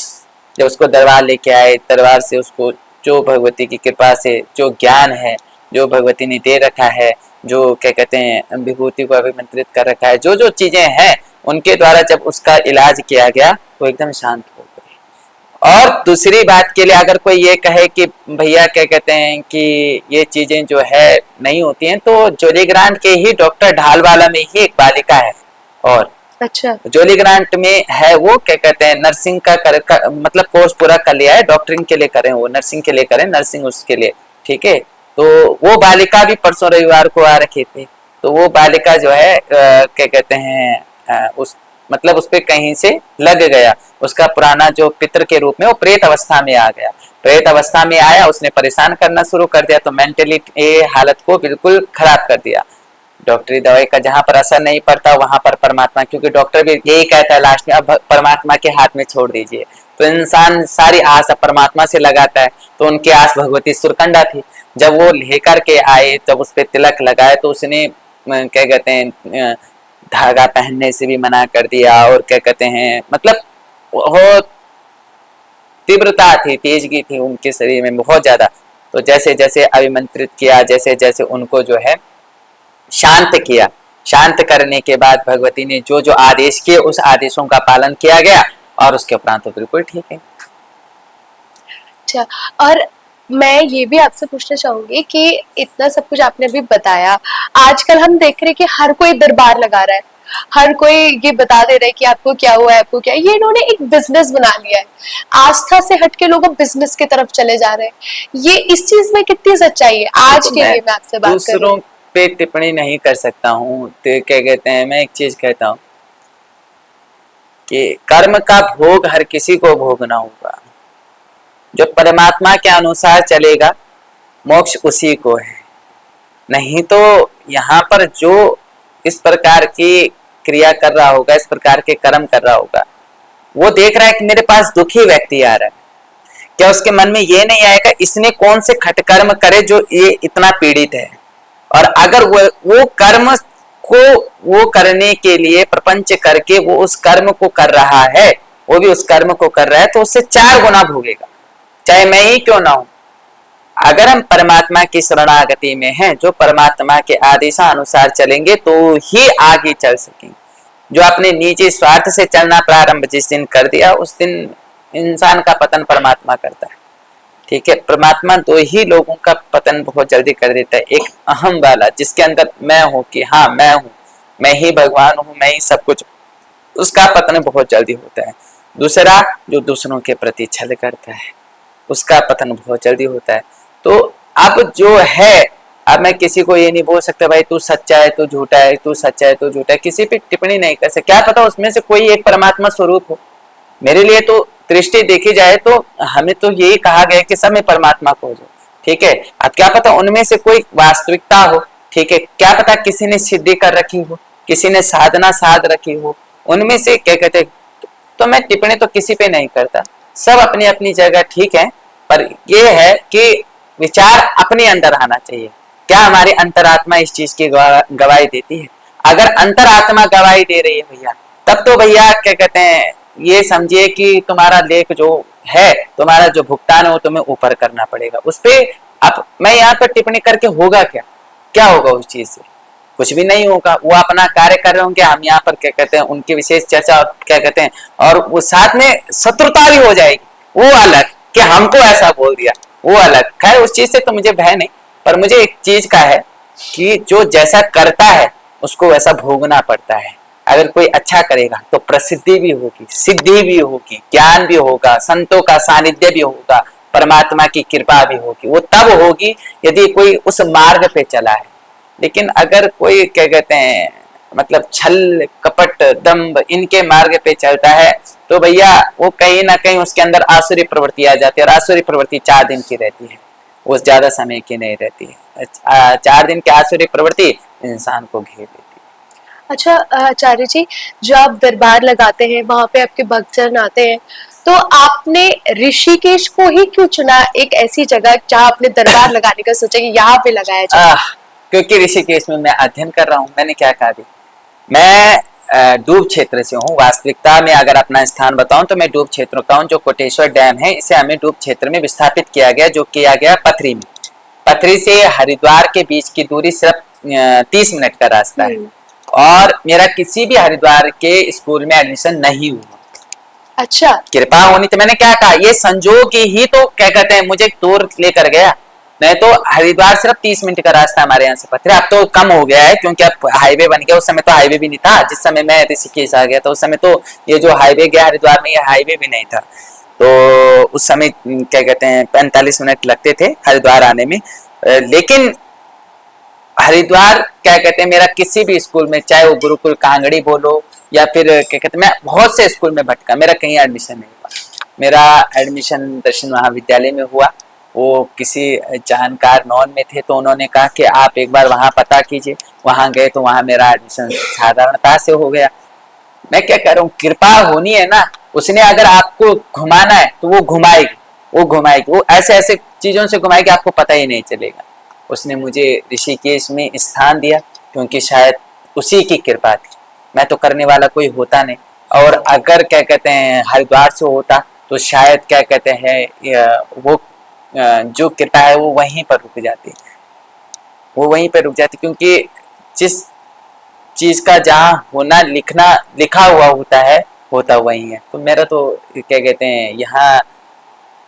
S1: जब उसको दरबार लेके आए, दरबार से उसको जो भगवती की कृपा से जो ज्ञान है, जो भगवती ने दे रखा है, जो क्या कहते हैं विभूति को अभिमंत्रित कर रखा है, जो जो चीजें हैं उनके द्वारा जब उसका इलाज किया गया वो एकदम शांत हो गई। और दूसरी बात के लिए अगर कोई ये कहे कि भैया क्या कहते हैं कि ये चीजें जो है नहीं होती हैं, तो जोलीग्रांट के ही डॉक्टर ढालवाला में ही एक बालिका है। और
S2: अच्छा,
S1: जोलीग्रांट में है, वो क्या कहते हैं नर्सिंग का मतलब कोर्स पूरा कर लिया है, डॉक्टरिंग के लिए करें, वो नर्सिंग के लिए करें, नर्सिंग उसके लिए, ठीक है। तो वो बालिका भी परसों रविवार को आ रखे थे। तो वो बालिका जो है क्या कहते हैं उस मतलब उस पे कहीं से लग गया, उसका पुराना जो पितर के रूप में वो प्रेत अवस्था में आ गया। प्रेत अवस्था में आया, उसने परेशान करना शुरू कर दिया, तो मेंटली हालत को बिल्कुल खराब कर दिया। डॉक्टरी दवाई का जहां पर असर नहीं पड़ता वहां पर परमात्मा, क्योंकि डॉक्टर भी यही कहता है लास्ट में, अब परमात्मा के हाथ में छोड़ दीजिए। तो इंसान सारी आस परमात्मा से लगाता है। तो उनकी आस भगवती सुरकंडा थी। जब वो लेकर के आए, जब उस पर तिलक लगाए, तो उसने क्या कहते हैं धागा पहनने से भी मना कर दिया। और क्या कहते हैं मतलब बहुत तीव्रता थी, तेजगी थी उनके शरीर में बहुत ज्यादा। तो जैसे जैसे अभिमंत्रित किया, जैसे जैसे उनको जो है शांत किया, शांत करने के बाद भगवती ने जो जो आदेश किए उस आदेशों का पालन किया गया, और उसके उपरांत तो बिल्कुल ठीक है।
S2: अच्छा, और मैं ये भी आपसे पूछना चाहूंगी कि इतना सब कुछ आपने अभी बताया, आजकल हम देख रहे हैं कि हर कोई दरबार लगा रहा है, हर कोई ये बता दे रहा है कि आपको क्या हुआ है, आपको क्या, ये इन्होंने एक बिजनेस बना लिया है। आस्था से हटके लोग अब बिजनेस की तरफ चले जा रहे हैं। ये इस चीज में कितनी सच्चाई है आज के लिए, मैं आपसे बात कर रही
S1: दूसरों
S2: हूँ।
S1: पे टिप्पणी नहीं कर सकता हूँ, तो क्या कहते हैं, मैं एक चीज कहता हूँ कि कर्म का भोग हर किसी को भोगना होगा। जो परमात्मा के अनुसार चलेगा मोक्ष उसी को है। नहीं तो यहाँ पर जो इस प्रकार की क्रिया कर रहा होगा, इस प्रकार के कर्म कर रहा होगा, वो देख रहा है कि मेरे पास दुखी व्यक्ति आ रहा है, क्या उसके मन में ये नहीं आएगा इसने कौन से खटकर्म करे जो ये इतना पीड़ित है, और अगर वो कर्म को वो करने के लिए प्रपंच करके वो उस कर्म को कर रहा है, वो भी उस कर्म को कर रहा है, तो उससे 4 गुना भोगेगा, चाहे मैं ही क्यों ना हूं। अगर हम परमात्मा की शरणागति में हैं, जो परमात्मा के आदेशानुसार चलेंगे तो ही आगे चल सकेंगे। जो अपने निजी स्वार्थ से चलना प्रारंभ जिस दिन कर दिया, उस दिन इंसान का पतन परमात्मा करता है। ठीक है, परमात्मा 2 ही लोगों का पतन बहुत जल्दी कर देता है। एक अहम वाला, जिसके अंदर मैं हूं कि हाँ मैं हूं, मैं ही भगवान हूं, मैं ही सब कुछ, उसका पतन बहुत जल्दी होता है। दूसरा जो दूसरों के प्रति छल करता है, उसका पतन बहुत जल्दी होता है। तो अब जो है, अब मैं किसी को ये नहीं बोल सकता भाई तू सच्चा है तू झूठा है, तू सच्चा है तू झूठा है, किसी पे टिप्पणी नहीं कर सकता। क्या पता उसमें से कोई एक परमात्मा स्वरूप हो। मेरे लिए तो दृष्टि देखी जाए तो हमें तो यही कहा गया कि सब में परमात्मा खोजो। ठीक है, अब क्या पता उनमें से कोई वास्तविकता हो। ठीक है, क्या पता किसी ने सिद्धि कर रखी हो, किसी ने साधना साध रखी हो, उनमें से क्या कहते। तो मैं टिप्पणी तो किसी पे नहीं करता, सब अपनी अपनी जगह ठीक है, पर यह है कि विचार अपने अंदर आना चाहिए। क्या हमारी अंतरात्मा इस चीज की गवाही देती है? अगर अंतरात्मा गवाही दे रही है भैया, तब तो भैया क्या कहते हैं, ये समझिए कि तुम्हारा लेख जो है, तुम्हारा जो भुगतान है वो तुम्हें ऊपर करना पड़ेगा उस पे। अब मैं यहाँ पर टिप्पणी करके होगा क्या, क्या होगा उस चीज से? कुछ भी नहीं होगा। वो अपना कार्य कर रहे होंगे, हम यहाँ पर क्या कहते हैं उनकी विशेष चर्चा और क्या कहते हैं, और वो साथ में शत्रुता भी हो जाएगी, वो अलग कि हमको ऐसा बोल दिया, वो अलग। खैर उस चीज से तो मुझे भय नहीं, पर मुझे एक चीज का है कि जो जैसा करता है उसको वैसा भोगना पड़ता है। अगर कोई अच्छा करेगा तो प्रसिद्धि भी होगी, सिद्धि भी होगी, ज्ञान भी होगा, संतों का सानिध्य भी होगा, परमात्मा की कृपा भी होगी। वो तब होगी यदि कोई उस मार्ग पे चला है। लेकिन अगर कोई क्या कहते हैं मतलब छल कपट दंभ इनके मार्ग पे चलता है, तो भैया वो कहीं ना कहीं उसके अंदर आसुरी प्रवृत्ति आ जाती है, और आसुरी प्रवृत्ति 4 दिन की रहती है, वो ज्यादा समय की नहीं रहती है। 4 दिन की आसुरी प्रवृत्ति इंसान को घेर लेती है।
S2: अच्छा आचार्य जी, जो आप दरबार लगाते हैं, वहां पे आपके भक्तजन आते हैं, तो आपने ऋषिकेश को ही क्यों चुना एक ऐसी जगह जहां आपने दरबार लगाने का सोचा कि यहाँ पे लगाया जाए?
S1: क्योंकि ऋषिकेश में मैं अध्ययन कर रहा हूँ। मैंने क्या कहा थी, मैं डूब क्षेत्र से हूँ। वास्तविकता में अगर अपना स्थान बताऊं तो मैं डूब क्षेत्र का हूँ। जो कोटेश्वर डैम है, इसे हमें डूब क्षेत्र में विस्थापित किया गया, जो किया गया पथरी में। पथरी से हरिद्वार के बीच की दूरी सिर्फ 30 मिनट का रास्ता है, और मेरा किसी भी हरिद्वार के स्कूल में एडमिशन नहीं हुआ।
S2: अच्छा,
S1: कृपा होनी तो मैंने क्या कहा, ये संजोग ही तो क्या कहते हैं मुझे दूर लेकर गया। नहीं तो हरिद्वार सिर्फ 30 मिनट का रास्ता हमारे यहाँ से पथरी। अब तो कम हो गया है क्योंकि अब हाईवे बन गया। उस समय तो हाईवे भी नहीं था, जिस समय मैं ऋषिकेश आ गया था उस समय तो ये जो हाईवे गया हरिद्वार में, ये हाईवे भी नहीं था। तो उस समय क्या कहते हैं 45 मिनट लगते थे हरिद्वार आने में। लेकिन हरिद्वार क्या कहते हैं, मेरा किसी भी स्कूल में, चाहे वो गुरुकुल कांगड़ी बोलो या फिर क्या कहते हैं, मैं बहुत से स्कूल में भटका, मेरा कहीं एडमिशन नहीं हुआ। मेरा एडमिशन दर्शन महाविद्यालय में हुआ। वो किसी जानकार नॉन में थे, तो उन्होंने कहा कि आप एक बार वहां पता कीजिए। वहां गए तो वहां मेरा एडमिशन साधारणता से हो गया। मैं क्या कह रहा हूँ, कृपा होनी है ना, उसने अगर आपको घुमाना है तो वो घुमाएगी, वो घुमाएगी, वो ऐसे ऐसे चीजों से घुमाएगी आपको पता ही नहीं चलेगा। उसने मुझे ऋषिकेश में स्थान दिया क्योंकि शायद उसी की कृपा थी। मैं तो करने वाला कोई होता नहीं, और अगर क्या कहते हैं हरिद्वार से होता तो शायद क्या कहते हैं वो जो कृपा है वो वहीं पर रुक जाती, वो वहीं पर रुक जाती। क्योंकि जिस चीज का जहाँ होना लिखा हुआ होता है, होता वही है। तो मेरा तो क्या कहते हैं यहाँ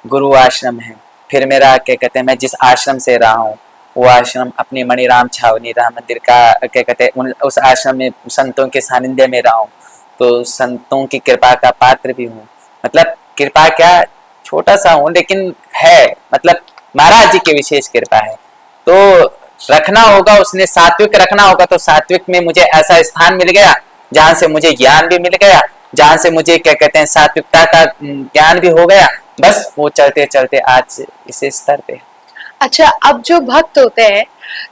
S1: गुरु आश्रम है, फिर मेरा क्या कहते हैं मैं जिस आश्रम से रहा हूँ वो आश्रम अपनी मणिराम छावनी राम मंदिर का क्या कहते हैं उस आश्रम में संतों के सानिध्य में रहा हूँ, तो संतों की कृपा का पात्र भी हूँ। मतलब कृपा क्या, छोटा सा हूँ लेकिन है, मतलब महाराज जी की विशेष कृपा है। तो रखना होगा, उसने सात्विक रखना होगा, तो सात्विक में मुझे ऐसा स्थान मिल गया जहां से मुझे ज्ञान भी मिल गया, जहां से मुझे क्या कहते हैं सात्विकता का ज्ञान भी हो गया। बस वो चलते चलते आज इस स्तर पे।
S2: अच्छा, अब जो भक्त होते हैं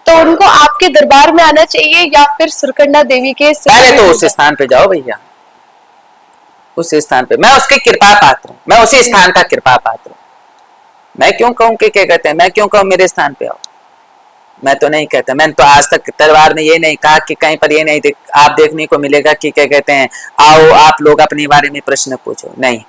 S2: तो उनको आपके दरबार में आना चाहिए या फिर सुरकंडा देवी के?
S1: पहले तो उस स्थान पे जाओ भैया, उस स्थान पे। मैं उसके कृपा पात्र हूँ, मैं उसी स्थान का कृपा पात्र हूँ। मैं क्यों कहूँ कि क्या कहते हैं, मैं क्यों कहूँ मेरे स्थान पे आओ? मैं तो नहीं कहता, मैंने तो आज तक दरबार में ये नहीं कहा कि कहीं पर ये नहीं आप देखने को मिलेगा कि क्या कहते हैं आओ आप लोग अपने बारे में प्रश्न पूछो। नहीं,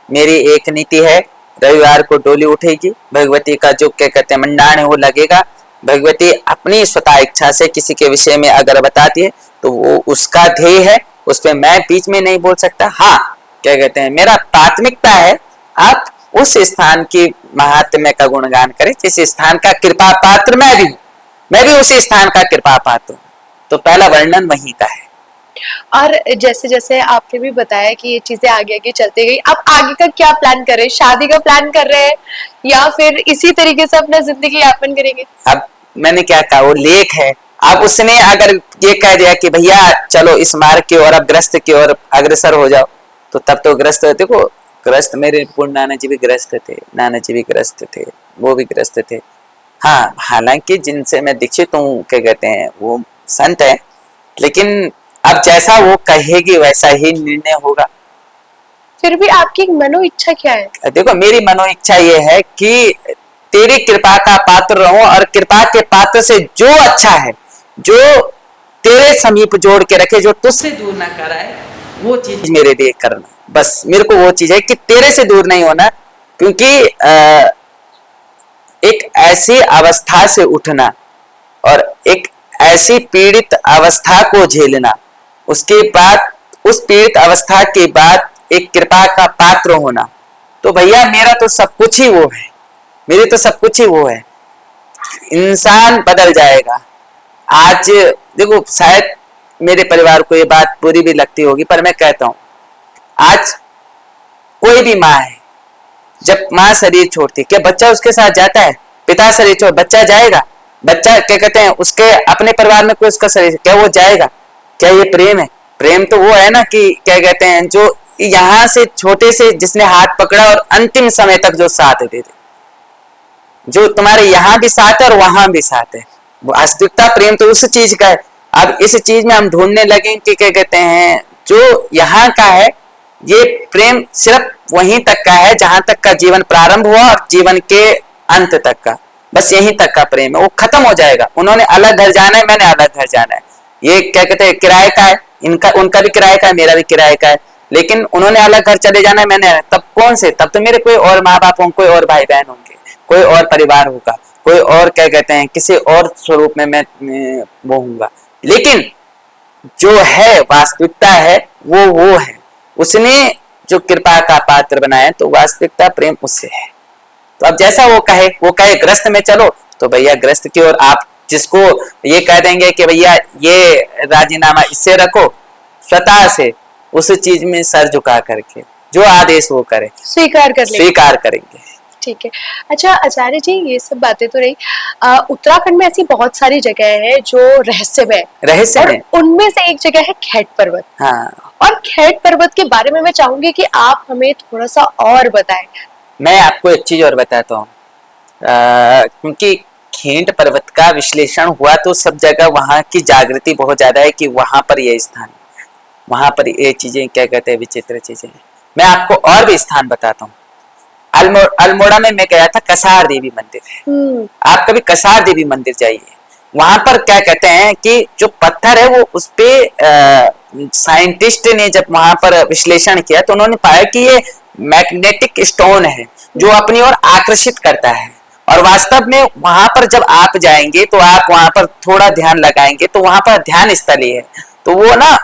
S1: मेरी एक नीति है, रविवार को डोली उठेगी, भगवती का जो क्या कहते हैं मंडाण है वो लगेगा। भगवती अपनी स्वतः इच्छा से किसी के विषय में अगर बताती है तो वो उसका ध्येय है, उस पर मैं बीच में नहीं बोल सकता। हाँ, क्या कहते हैं मेरा प्राथमिकता है आप उस स्थान की महात्म्य का गुणगान करें जिस स्थान का कृपा पात्र मैं भी हूँ, मैं भी उसी स्थान का कृपा पात्र हूँ। तो पहला वर्णन वहीं का है।
S2: और जैसे जैसे आपने भी बताया कि ये चीजें आगे आगे चलती गई, अब आगे का क्या प्लान कर रहे हैं? शादी का प्लान कर रहे हैं या फिर इसी तरीके से अपना जिंदगी यापन करेंगे?
S1: अब मैंने क्या कहा, वो लेख है। अब उसने अगर ये कह दिया कि भैया चलो इस मार्ग की ओर, अब ग्रस्त की ओर अग्रसर हो जाओ, तो तब तो ग्रस्त, देखो ग्रस्त मेरे पूर्ण नाना जी भी ग्रस्त थे, नाना जी भी ग्रस्त थे, वो भी ग्रस्त थे। हाँ, हालांकि जिनसे मैं दीक्षित हूँ क्या कहते हैं वो संत है, लेकिन अब जैसा वो कहेगी वैसा ही निर्णय होगा।
S2: फिर भी आपकी मनो इच्छा क्या है?
S1: देखो मेरी मनो इच्छा ये है कि तेरी कृपा का पात्र रहूं और कृपा के पात्र से जो अच्छा है, जो तेरे समीप जोड़ के रखे, जो तुझसे दूर ना कराए, वो चीज मेरे लिए करना। बस मेरे को वो चीज है कि तेरे से दूर नहीं होना, क्योंकि एक ऐसी अवस्था से उठना और एक ऐसी पीड़ित अवस्था को झेलना, उसके बाद उस पीड़ित अवस्था के बाद एक कृपा का पात्र होना, तो भैया मेरा तो सब कुछ ही वो है, मेरी तो सब कुछ ही वो है। इंसान बदल जाएगा। आज देखो शायद मेरे परिवार को ये बात बुरी भी लगती होगी, पर मैं कहता हूं आज कोई भी माँ है, जब माँ शरीर छोड़ती क्या बच्चा उसके साथ जाता है? पिता शरीर छोड़ बच्चा जाएगा? बच्चा क्या कहते हैं उसके अपने परिवार में कोई उसका शरीर, क्या वो जाएगा? क्या ये प्रेम है? प्रेम तो वो है ना कि क्या कहते हैं जो यहाँ से छोटे से जिसने हाथ पकड़ा और अंतिम समय तक जो साथ दे दे, जो तुम्हारे यहाँ भी साथ है और वहां भी साथ है। वो वास्तविकता प्रेम तो उस चीज का है। अब इस चीज में हम ढूंढने लगे कि क्या कहते हैं जो यहाँ का है ये प्रेम सिर्फ वहीं तक का है जहां तक का जीवन प्रारंभ हुआ और जीवन के अंत तक का, बस यहीं तक का प्रेम है, वो खत्म हो जाएगा। उन्होंने अलग घर जाना है, मैंने अलग घर जाना है। ये क्या कहते हैं किराए का है, इनका उनका भी किराए का है, मेरा भी किराए का है, लेकिन उन्होंने अलग घर चले जाना है, मैंने। तब कौन से, तब तो मेरे कोई और माँ बाप होंगे, कोई और भाई बहन होंगे, कोई और परिवार होगा, कोई और क्या कहते हैं किसी और स्वरूप में मैं वो हूँगा। लेकिन जो है वास्तविकता है वो है, उसने जो कृपा का पात्र बनाया, तो वास्तविकता प्रेम उससे है। तो अब जैसा वो कहे ग्रस्त में चलो, तो भैया ग्रस्त की ओर। आप जिसको ये कह देंगे कि भैया ये राजीनामा इससे रखो, स्वतः से उस चीज में सर झुका करके जो आदेश वो करे स्वीकार करेंगे।
S2: ठीक है। अच्छा आचार्य जी, ये सब बातें तो रही, उत्तराखंड में ऐसी बहुत सारी जगह है जो रहस्यमय, उनमें से एक जगह है खेट पर्वत।
S1: हाँ,
S2: और खेट पर्वत के बारे में मैं चाहूंगी कि आप हमें थोड़ा सा और बताएं।
S1: मैं आपको एक चीज और बताता हूँ, क्योंकि खेट पर्वत का विश्लेषण हुआ तो सब जगह वहां की जागृति बहुत ज्यादा है कि वहां पर ये स्थान, वहां पर ये चीजें क्या कहते हैं विचित्र चीजें। मैं आपको और भी स्थान बताता हूँ। अल्मोड़ा में मैं गया था, कसार देवी मंदिर है। आप कभी कसार देवी मंदिर जाइए, वहां पर क्या कहते हैं कि जो पत्थर है वो उस पे साइंटिस्ट ने जब वहां पर विश्लेषण किया तो उन्होंने पाया कि ये मैग्नेटिक स्टोन है जो अपनी ओर आकर्षित करता है। और वास्तव में वहां पर जब आप जाएंगे तो आप वहां पर थोड़ा ध्यान लगाएंगे तो वहां पर ध्यान स्थली है। तो वो ना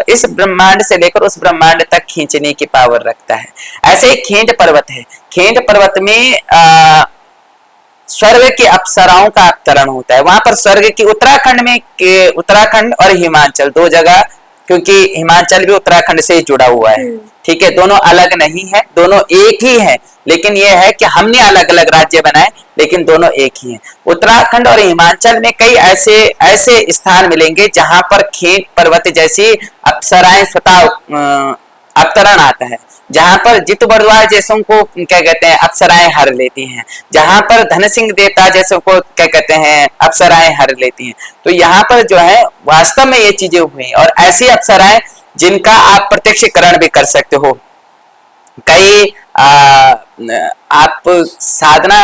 S1: इस ब्रह्मांड से लेकर उस ब्रह्मांड तक खींचने की पावर रखता है। ऐसे ही खेंड पर्वत है, खेंड पर्वत में स्वर्ग की अप्सराओं का अवतरण होता है। वहां पर स्वर्ग की उत्तराखंड और हिमाचल दो जगह, क्योंकि हिमाचल भी उत्तराखंड से जुड़ा हुआ है, ठीक है, दोनों अलग नहीं है, दोनों एक ही है, लेकिन यह है कि हमने अलग अलग राज्य बनाए लेकिन दोनों एक ही हैं। उत्तराखंड और हिमाचल में कई ऐसे स्थान मिलेंगे जहां पर खेत पर्वत जैसी अप्सराएं स्वतः अवतरण आता है, जहां पर जित बरुआ जैसों को क्या कहते हैं अप्सराएं हर लेती हैं, जहां पर धन सिंह देवता जैसों को क्या कहते हैं अप्सराएं हर लेती हैं। तो यहाँ पर जो है वास्तव में ये चीजें हुई और ऐसी अप्सराएं जिनका आप प्रत्यक्षीकरण भी कर सकते हो। कई आप साधना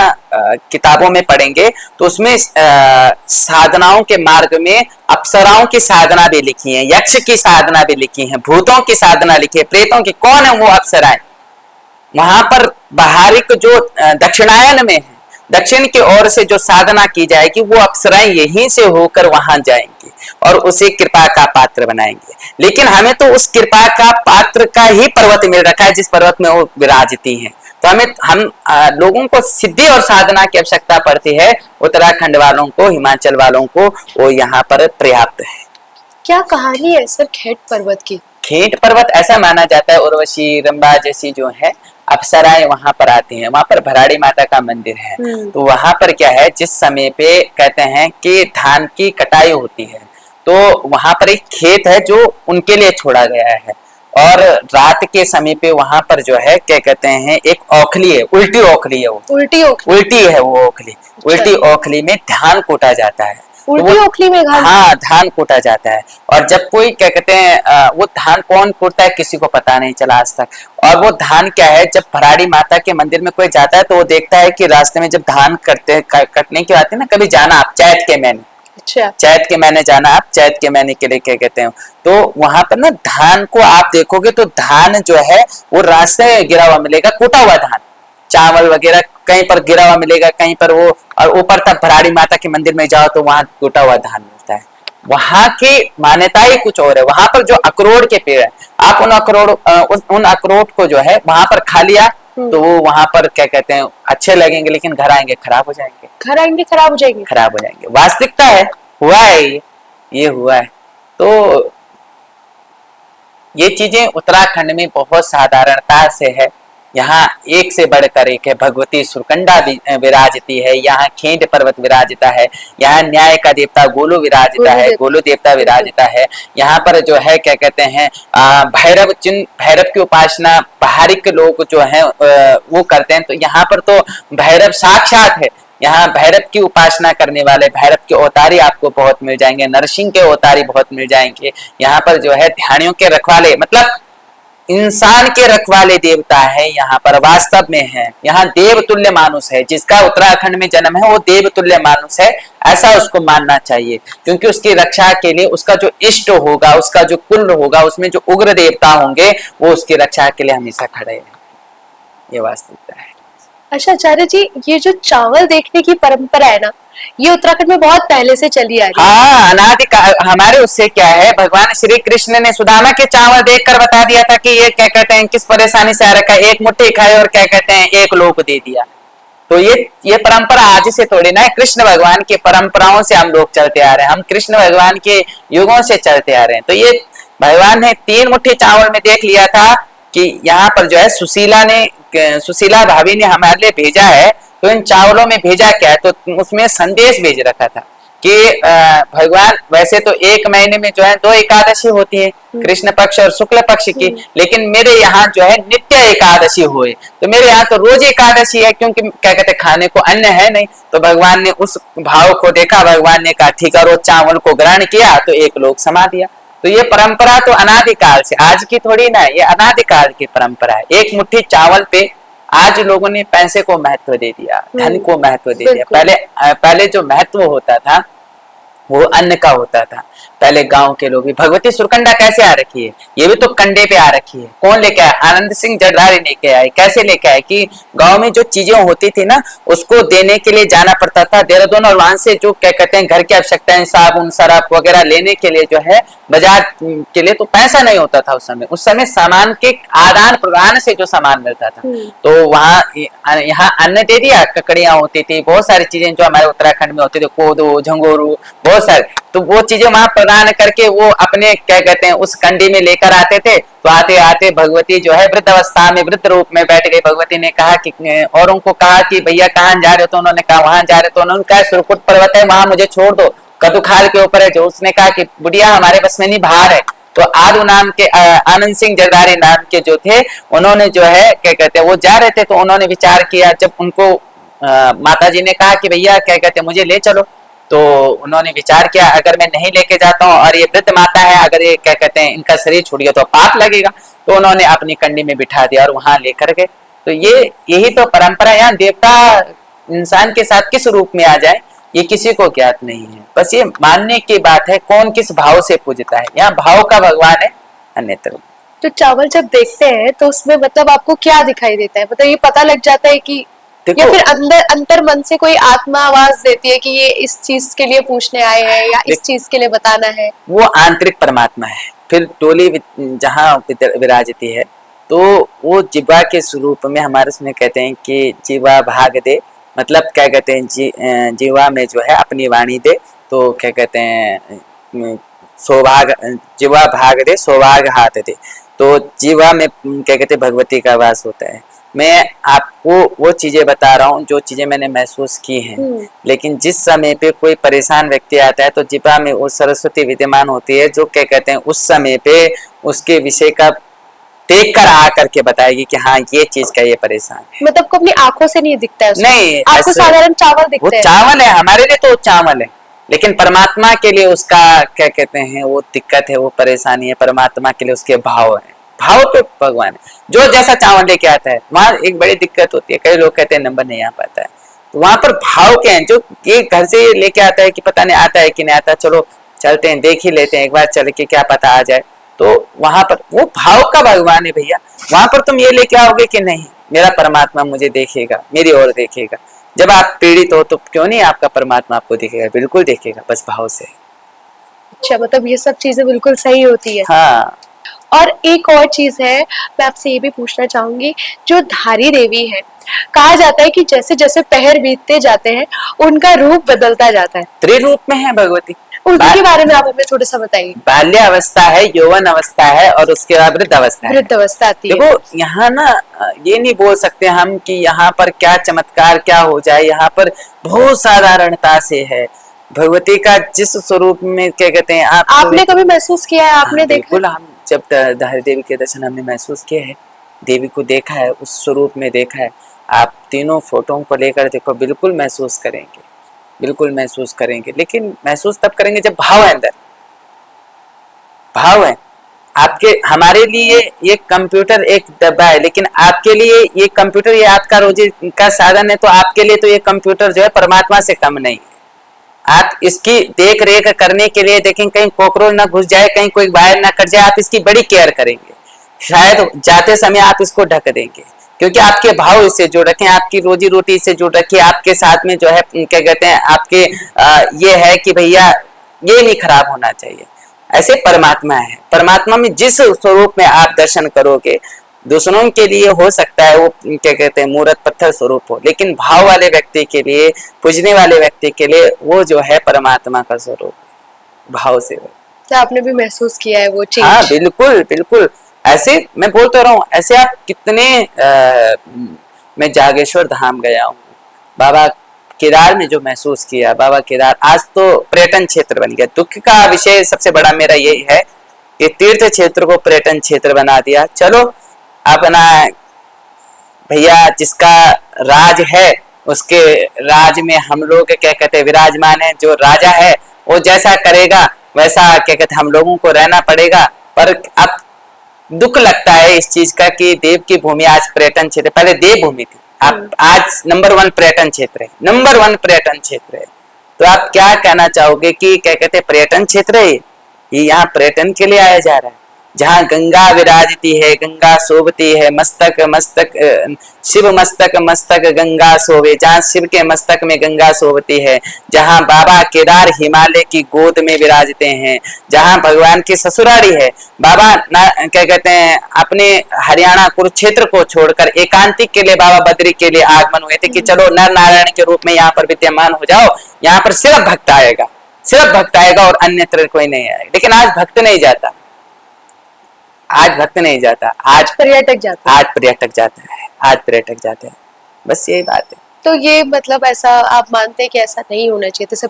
S1: किताबों में पढ़ेंगे तो उसमें साधनाओं के मार्ग में अप्सराओं की साधना भी लिखी है, यक्ष की साधना भी लिखी है, भूतों की साधना लिखी है, प्रेतों की। कौन है वो अप्सराएं? वहां पर बाहरिक जो दक्षिणायन में है, दक्षिण की ओर से जो साधना की जाएगी वो अप्सराएं यहीं से होकर वहां जाएंगी और उसी कृपा का पात्र बनाएंगे। लेकिन हमें तो उस कृपा का पात्र का ही पर्वत मिल रखा है जिस पर्वत में वो विराजती हैं। तो हम लोगों को सिद्धि और साधना की आवश्यकता पड़ती है, उत्तराखंड वालों को, हिमाचल वालों को वो यहाँ पर पर्याप्त है।
S2: क्या कहानी है सर खेट पर्वत की?
S1: खेट पर्वत ऐसा माना जाता है उर्वशी रंभा जैसी जो है अप्सराएं वहां पर आती हैं। वहां पर भराड़ी माता का मंदिर है, तो वहां पर क्या है, जिस समय पे कहते हैं कि धान की कटाई होती है तो वहां पर एक खेत है जो उनके लिए छोड़ा गया है और रात के समय पे वहां पर जो है क्या कहते हैं एक ओखली है, उल्टी ओखली है, वो उल्टी है वो ओखली, उल्टी ओखली में धान कोटा जाता है।
S2: उल्टी ओखली में
S1: हाँ धान कोटा जाता है। और जब कोई क्या कहते हैं वो धान कौन कोटता है किसी को पता नहीं चला आज तक। और वो धान क्या है, जब भराड़ी माता के मंदिर में कोई जाता है तो वो देखता है कि रास्ते में जब धान कटने की बात है ना, कभी जाना आप चैत के महीने,
S2: अच्छा
S1: चैत के महीने जाना आप, चैत के महीने के लिए क्या कहते हैं, तो वहां पर ना धान को आप देखोगे तो धान जो है वो रास्ते में गिरा हुआ मिलेगा, कूटा हुआ धान, चावल वगैरह कहीं पर गिरा हुआ मिलेगा, कहीं पर वो, और ऊपर तक भराड़ी माता के मंदिर में जाओ तो वहां टूटा हुआ धान मिलता है। वहां की मान्यता ही कुछ और है। वहां पर जो अखरोट के पेड़ है, आप उन अखरोट को जो है वहां पर खा लिया तो वो वहां पर क्या कहते हैं अच्छे लगेंगे, लेकिन घर आएंगे खराब हो जाएंगे,
S2: खराब हो जाएंगे।
S1: वास्तविकता है, हुआ है ये हुआ है। तो ये चीजें उत्तराखंड में बहुत साधारणता से है। यहाँ एक से बढ़कर एक है, भगवती सुरकंडा विराजती है, यहाँ खेंड पर्वत विराजता है, यहाँ न्याय का देवता गोलू विराजता है, गोलू देवता विराजता है। यहाँ पर जो है क्या कहते हैं भैरव की उपासना बाहरी के लोग जो है वो करते हैं। तो यहाँ पर तो भैरव साक्षात है, यहाँ भैरव की उपासना करने वाले भैरव के अवतारी आपको बहुत मिल जाएंगे, नरसिंह के अवतारी बहुत मिल जाएंगे। यहाँ पर जो है ध्यानियों के रखवाले, मतलब इंसान के रखवाले देवता है यहाँ पर वास्तव में है। यहाँ देवतुल्य मानुष है, जिसका उत्तराखंड में जन्म है वो देवतुल्य मानुष है, ऐसा उसको मानना चाहिए। क्योंकि उसकी रक्षा के लिए उसका जो इष्ट होगा, उसका जो कुल होगा, उसमें जो उग्र देवता होंगे वो उसकी रक्षा के लिए हमेशा खड़े हैं। ये वास्तविकता है।
S2: अच्छा आचार्य जी, ये जो चावल देखने की परंपरा है ना, ये उत्तराखंड में बहुत पहले से चली आ रही है।
S1: हाँ, अनादि हमारे उससे क्या है, भगवान श्री कृष्ण ने सुदामा के चावल देखकर बता दिया था कि ये क्या कहते हैं किस परेशानी से आ रखा है, एक मुट्ठी खाए और क्या कहते हैं एक लोक दे दिया। तो ये परंपरा आज से थोड़ी ना है, कृष्ण भगवान की परंपराओं से हम लोग चलते आ रहे हैं, हम कृष्ण भगवान के युगों से चलते आ रहे हैं। तो ये भगवान ने 3 मुट्ठी चावल में देख लिया था कि यहाँ पर जो है सुशीला भाभी ने हमारे लिए भेजा है, तो इन चावलों में भेजा क्या है, तो उसमें संदेश भेज रखा था कि भगवान वैसे तो 1 महीने में जो है 2 एकादशी होती है, कृष्ण पक्ष और शुक्ल पक्ष की, लेकिन मेरे यहाँ जो है नित्य एकादशी हुए, तो मेरे यहाँ तो रोज एकादशी है, क्योंकि क्या कहते खाने को अन्न है नहीं। तो भगवान ने उस भाव को देखा, भगवान ने कहा ठीक है, रोज चावल को ग्रहण किया तो एक लोक समा दिया। तो ये परंपरा तो अनादिकाल से, आज की थोड़ी ना, ये अनादिकाल की परंपरा है। एक मुट्ठी चावल पे आज लोगों ने पैसे को महत्व दे दिया, धन को महत्व दे दिया। पहले जो महत्व होता था वो अन्न का होता था। पहले गांव के लोग भी, भगवती सुरकंडा कैसे आ रखी है, ये भी तो कंडे पे आ रखी है। कौन लेके आया? आनंद सिंह जरदारी लेके आए। कैसे लेके आए कि गांव में जो चीजें होती थी ना, उसको देने के लिए जाना पड़ता था देहरादून, और वहां से जो क्या कहते हैं घर की आवश्यकताएं, साबुन सरफ वगैरह लेने के लिए जो है बाजार के लिए तो पैसा नहीं होता था उस समय सामान के आदान प्रदान से जो सामान मिलता था। तो वहाँ यहाँ अन्न दे दिया, ककड़ियां होती थी, बहुत सारी चीजें जो हमारे उत्तराखंड में होती थी, कोदो झंगोरू बहुत सारे, तो वो चीजें वहां प्रदान करके वो अपने क्या कहते हैं उस कंडी में लेकर आते थे। तो आते आते भगवती जो है वृद्ध अवस्था में वृद्ध रूप में बैठ गई। भगवती ने कहा कि औरों को कहा कि भैया कहाँ जा रहे हो, तो उन्होंने कहा वहां जा रहे, तो उन्होंने कहा सुरकुट पर्वत है वहां मुझे छोड़ दो, कदुखाल के ऊपर है जो। उसने कहा कि बुढ़िया हमारे बस में नहीं, बाहर है। तो आदू नाम के आनंद सिंह जरदारी नाम के जो थे, उन्होंने जो है क्या कहते हैं वो जा रहे थे, तो उन्होंने विचार किया। जब उनको माता जी ने कहा कि भैया क्या कहते हैं मुझे ले चलो, तो उन्होंने विचार किया अगर मैं नहीं लेके जाता हूँ और ये वृद्ध माता है, अगर ये क्या कहते हैं इनका शरीर छूट गया तो पाप लगेगा। तो उन्होंने अपनी कंडी में बिठा दिया और वहां लेकर गए। तो यही तो परंपरा। यहाँ देवता इंसान के साथ किस रूप में आ जाए ये किसी को ज्ञात नहीं है, बस ये मानने की बात है कौन किस भाव से पूजता है। यहाँ भाव का भगवान है, अन्यत्र।
S2: तो चावल जब देखते हैं तो उसमें मतलब आपको क्या दिखाई देता है? मतलब ये पता लग जाता है कि या फिर अंदर अंतर मन से कोई आत्मा आवाज देती है कि ये इस चीज के लिए पूछने आए हैं या इस चीज के लिए बताना है?
S1: वो आंतरिक परमात्मा है। फिर टोली जहाँ विराजती है तो वो जीवा के स्वरूप में हमारे उसमें कहते हैं कि जीवा भाग दे, मतलब क्या कहते हैं जीवा में जो है अपनी वाणी दे, तो क्या कहते हैं सौभाग, जीवा भाग दे सौभाग हाथ दे। तो जीवा में क्या कहते हैं भगवती का वास होता है। मैं आपको वो चीजें बता रहा हूँ जो चीजें मैंने महसूस की हैं। लेकिन जिस समय पे कोई परेशान व्यक्ति आता है तो जीवा में वो सरस्वती विद्यमान होती है जो क्या कहते हैं उस समय पे उसके विषय का देख कर आ करके बताएगी कि हाँ ये चीज का ये परेशान है।
S2: मतलब को अपनी आंखों से नहीं दिखता है उसको?
S1: नहीं,
S2: आपको साधारण चावल दिखते हैं।
S1: वो चावल है हमारे लिए, तो वो चावल है, लेकिन परमात्मा के लिए उसका क्या कहते हैं वो दिक्कत है, वो परेशानी है। परमात्मा के लिए उसके भाव है, भाव तो भगवान है। जो जैसा चावल लेके आता है वहां एक बड़ी दिक्कत होती है, कई लोग कहते हैं नंबर नहीं आ पाता है, तो वहां पर भाव क्या है। जो ये घर से लेके आता है कि पता नहीं आता है कि नहीं आता, चलो चलते हैं देख ही लेते हैं एक बार चल के क्या पता आ जाए, तो वहां पर वो भाव का भगवान है भैया। वहां पर तुम ये लेके आओगे कि नहीं मेरा परमात्मा मुझे देखेगा, मेरी ओर देखेगा। जब आप पीड़ित हो तो क्यों नहीं आपका परमात्मा आपको देखेगा, बिल्कुल देखेगा, बस भाव से।
S2: अच्छा, मतलब ये सब चीजें बिल्कुल सही होती है।
S1: हाँ।
S2: और एक और चीज है, मैं आपसे ये भी पूछना चाहूंगी, जो धारी देवी है, कहा जाता है कि जैसे जैसे पहर बीतते जाते हैं उनका रूप बदलता जाता है।
S1: त्रिरूप में है भगवती,
S2: उनके बारे में आप हमें थोड़ा सा बताइए।
S1: बाल्य अवस्था है, यौवन अवस्था है, और उसके बाद वृद्ध अवस्था है।
S2: वृद्ध अवस्था आती है।
S1: देखो यहाँ ना ये नहीं बोल सकते हम कि यहाँ पर क्या चमत्कार क्या हो जाए, यहाँ पर बहुत साधारणता से है भगवती का जिस स्वरूप में क्या कहते हैं।
S2: आपने कभी महसूस किया है? आपने देखा?
S1: बिल्कुल, हम जब धारी देवी के दर्शन हमने महसूस किए हैं, देवी को देखा है, उस स्वरूप में देखा है। आप तीनों फोटो को लेकर देखो, बिल्कुल महसूस करेंगे, बिल्कुल महसूस करेंगे। लेकिन महसूस तब करेंगे जब भाव है, अंदर भाव है। आपके हमारे लिए ये कंप्यूटर एक डब्बा है, लेकिन आपके लिए ये कंप्यूटर ये आपका रोजी का साधन है, तो आपके लिए तो ये कंप्यूटर जो है परमात्मा से कम नहीं है। आप इसकी देख रेख करने के लिए देखें कहीं कॉकरोच ना घुस जाए, कहीं कोई वायर ना कट जाए, आप इसकी बड़ी केयर करेंगे। शायद जाते समय आप इसको ढक देंगे, क्योंकि आपके भाव इससे जुड़ रखे हैं, आपकी रोजी रोटी इससे जुड़ रखी है। आपके साथ में जो है क्या कहते हैं आपके ये है कि भैया ये नहीं खराब होना चाहिए। ऐसे परमात्मा है, परमात्मा में जिस स्वरूप में आप दर्शन करोगे, दूसरों के लिए हो सकता है वो क्या कहते हैं मूर्त पत्थर स्वरूप हो, लेकिन भाव वाले व्यक्ति के लिए, पूजने वाले व्यक्ति के लिए वो जो है परमात्मा का स्वरूप, भाव से हो।
S2: तो आपने भी महसूस किया है वो चीज?
S1: हाँ बिल्कुल बिल्कुल। ऐसे मैं बोलता रहा हूँ, ऐसे आप कितने मैं जागेश्वर धाम गया हूँ, बाबा केदार में जो महसूस किया, बाबा केदार आज तो पर्यटन क्षेत्र बन गया। दुख का विषय सबसे बड़ा मेरा यही है कि तीर्थ क्षेत्र को पर्यटन क्षेत्र बना दिया। चलो अपना भैया जिसका राज है उसके राज में हम लोग क्या कहते हैं विराजमान है। जो राजा है वो जैसा करेगा वैसा क्या कहते हैं हम लोगों को रहना पड़ेगा। पर अब दुख लगता है इस चीज का कि देव की भूमि आज पर्यटन क्षेत्र, पहले देव भूमि थी, अब आज नंबर 1 पर्यटन क्षेत्र है, नंबर 1 पर्यटन क्षेत्र है। तो आप क्या कहना चाहोगे कि क्या कहते हैं पर्यटन क्षेत्र है ये यहाँ पर्यटन के लिए आया जा रहा है, जहाँ गंगा विराजती है, गंगा शोभती है, मस्तक मस्तक शिव मस्तक मस्तक गंगा शोभे, जहाँ शिव के मस्तक में गंगा शोभती है, जहाँ बाबा केदार हिमालय की गोद में विराजते हैं, जहाँ भगवान की ससुरारी है। बाबा क्या कहते हैं अपने हरियाणा कुरुक्षेत्र को छोड़कर एकांतिक के लिए बाबा बद्री के लिए आगमन हुए थे कि चलो नर नारायण के रूप में यहाँ पर विद्यमान हो जाओ, यहाँ पर सिर्फ भक्त आएगा, सिर्फ भक्त आएगा और अन्यत्र कोई नहीं आएगा। लेकिन आज भक्त नहीं जाता, आज भक्त नहीं जाता, आज पर्यटक जाता है, आज पर्यटक जाता है, आज पर्यटक जाते हैं, बस यही बात है।
S2: तो ये मतलब ऐसा आप मानते हैं कि ऐसा नहीं होना चाहिए, जैसे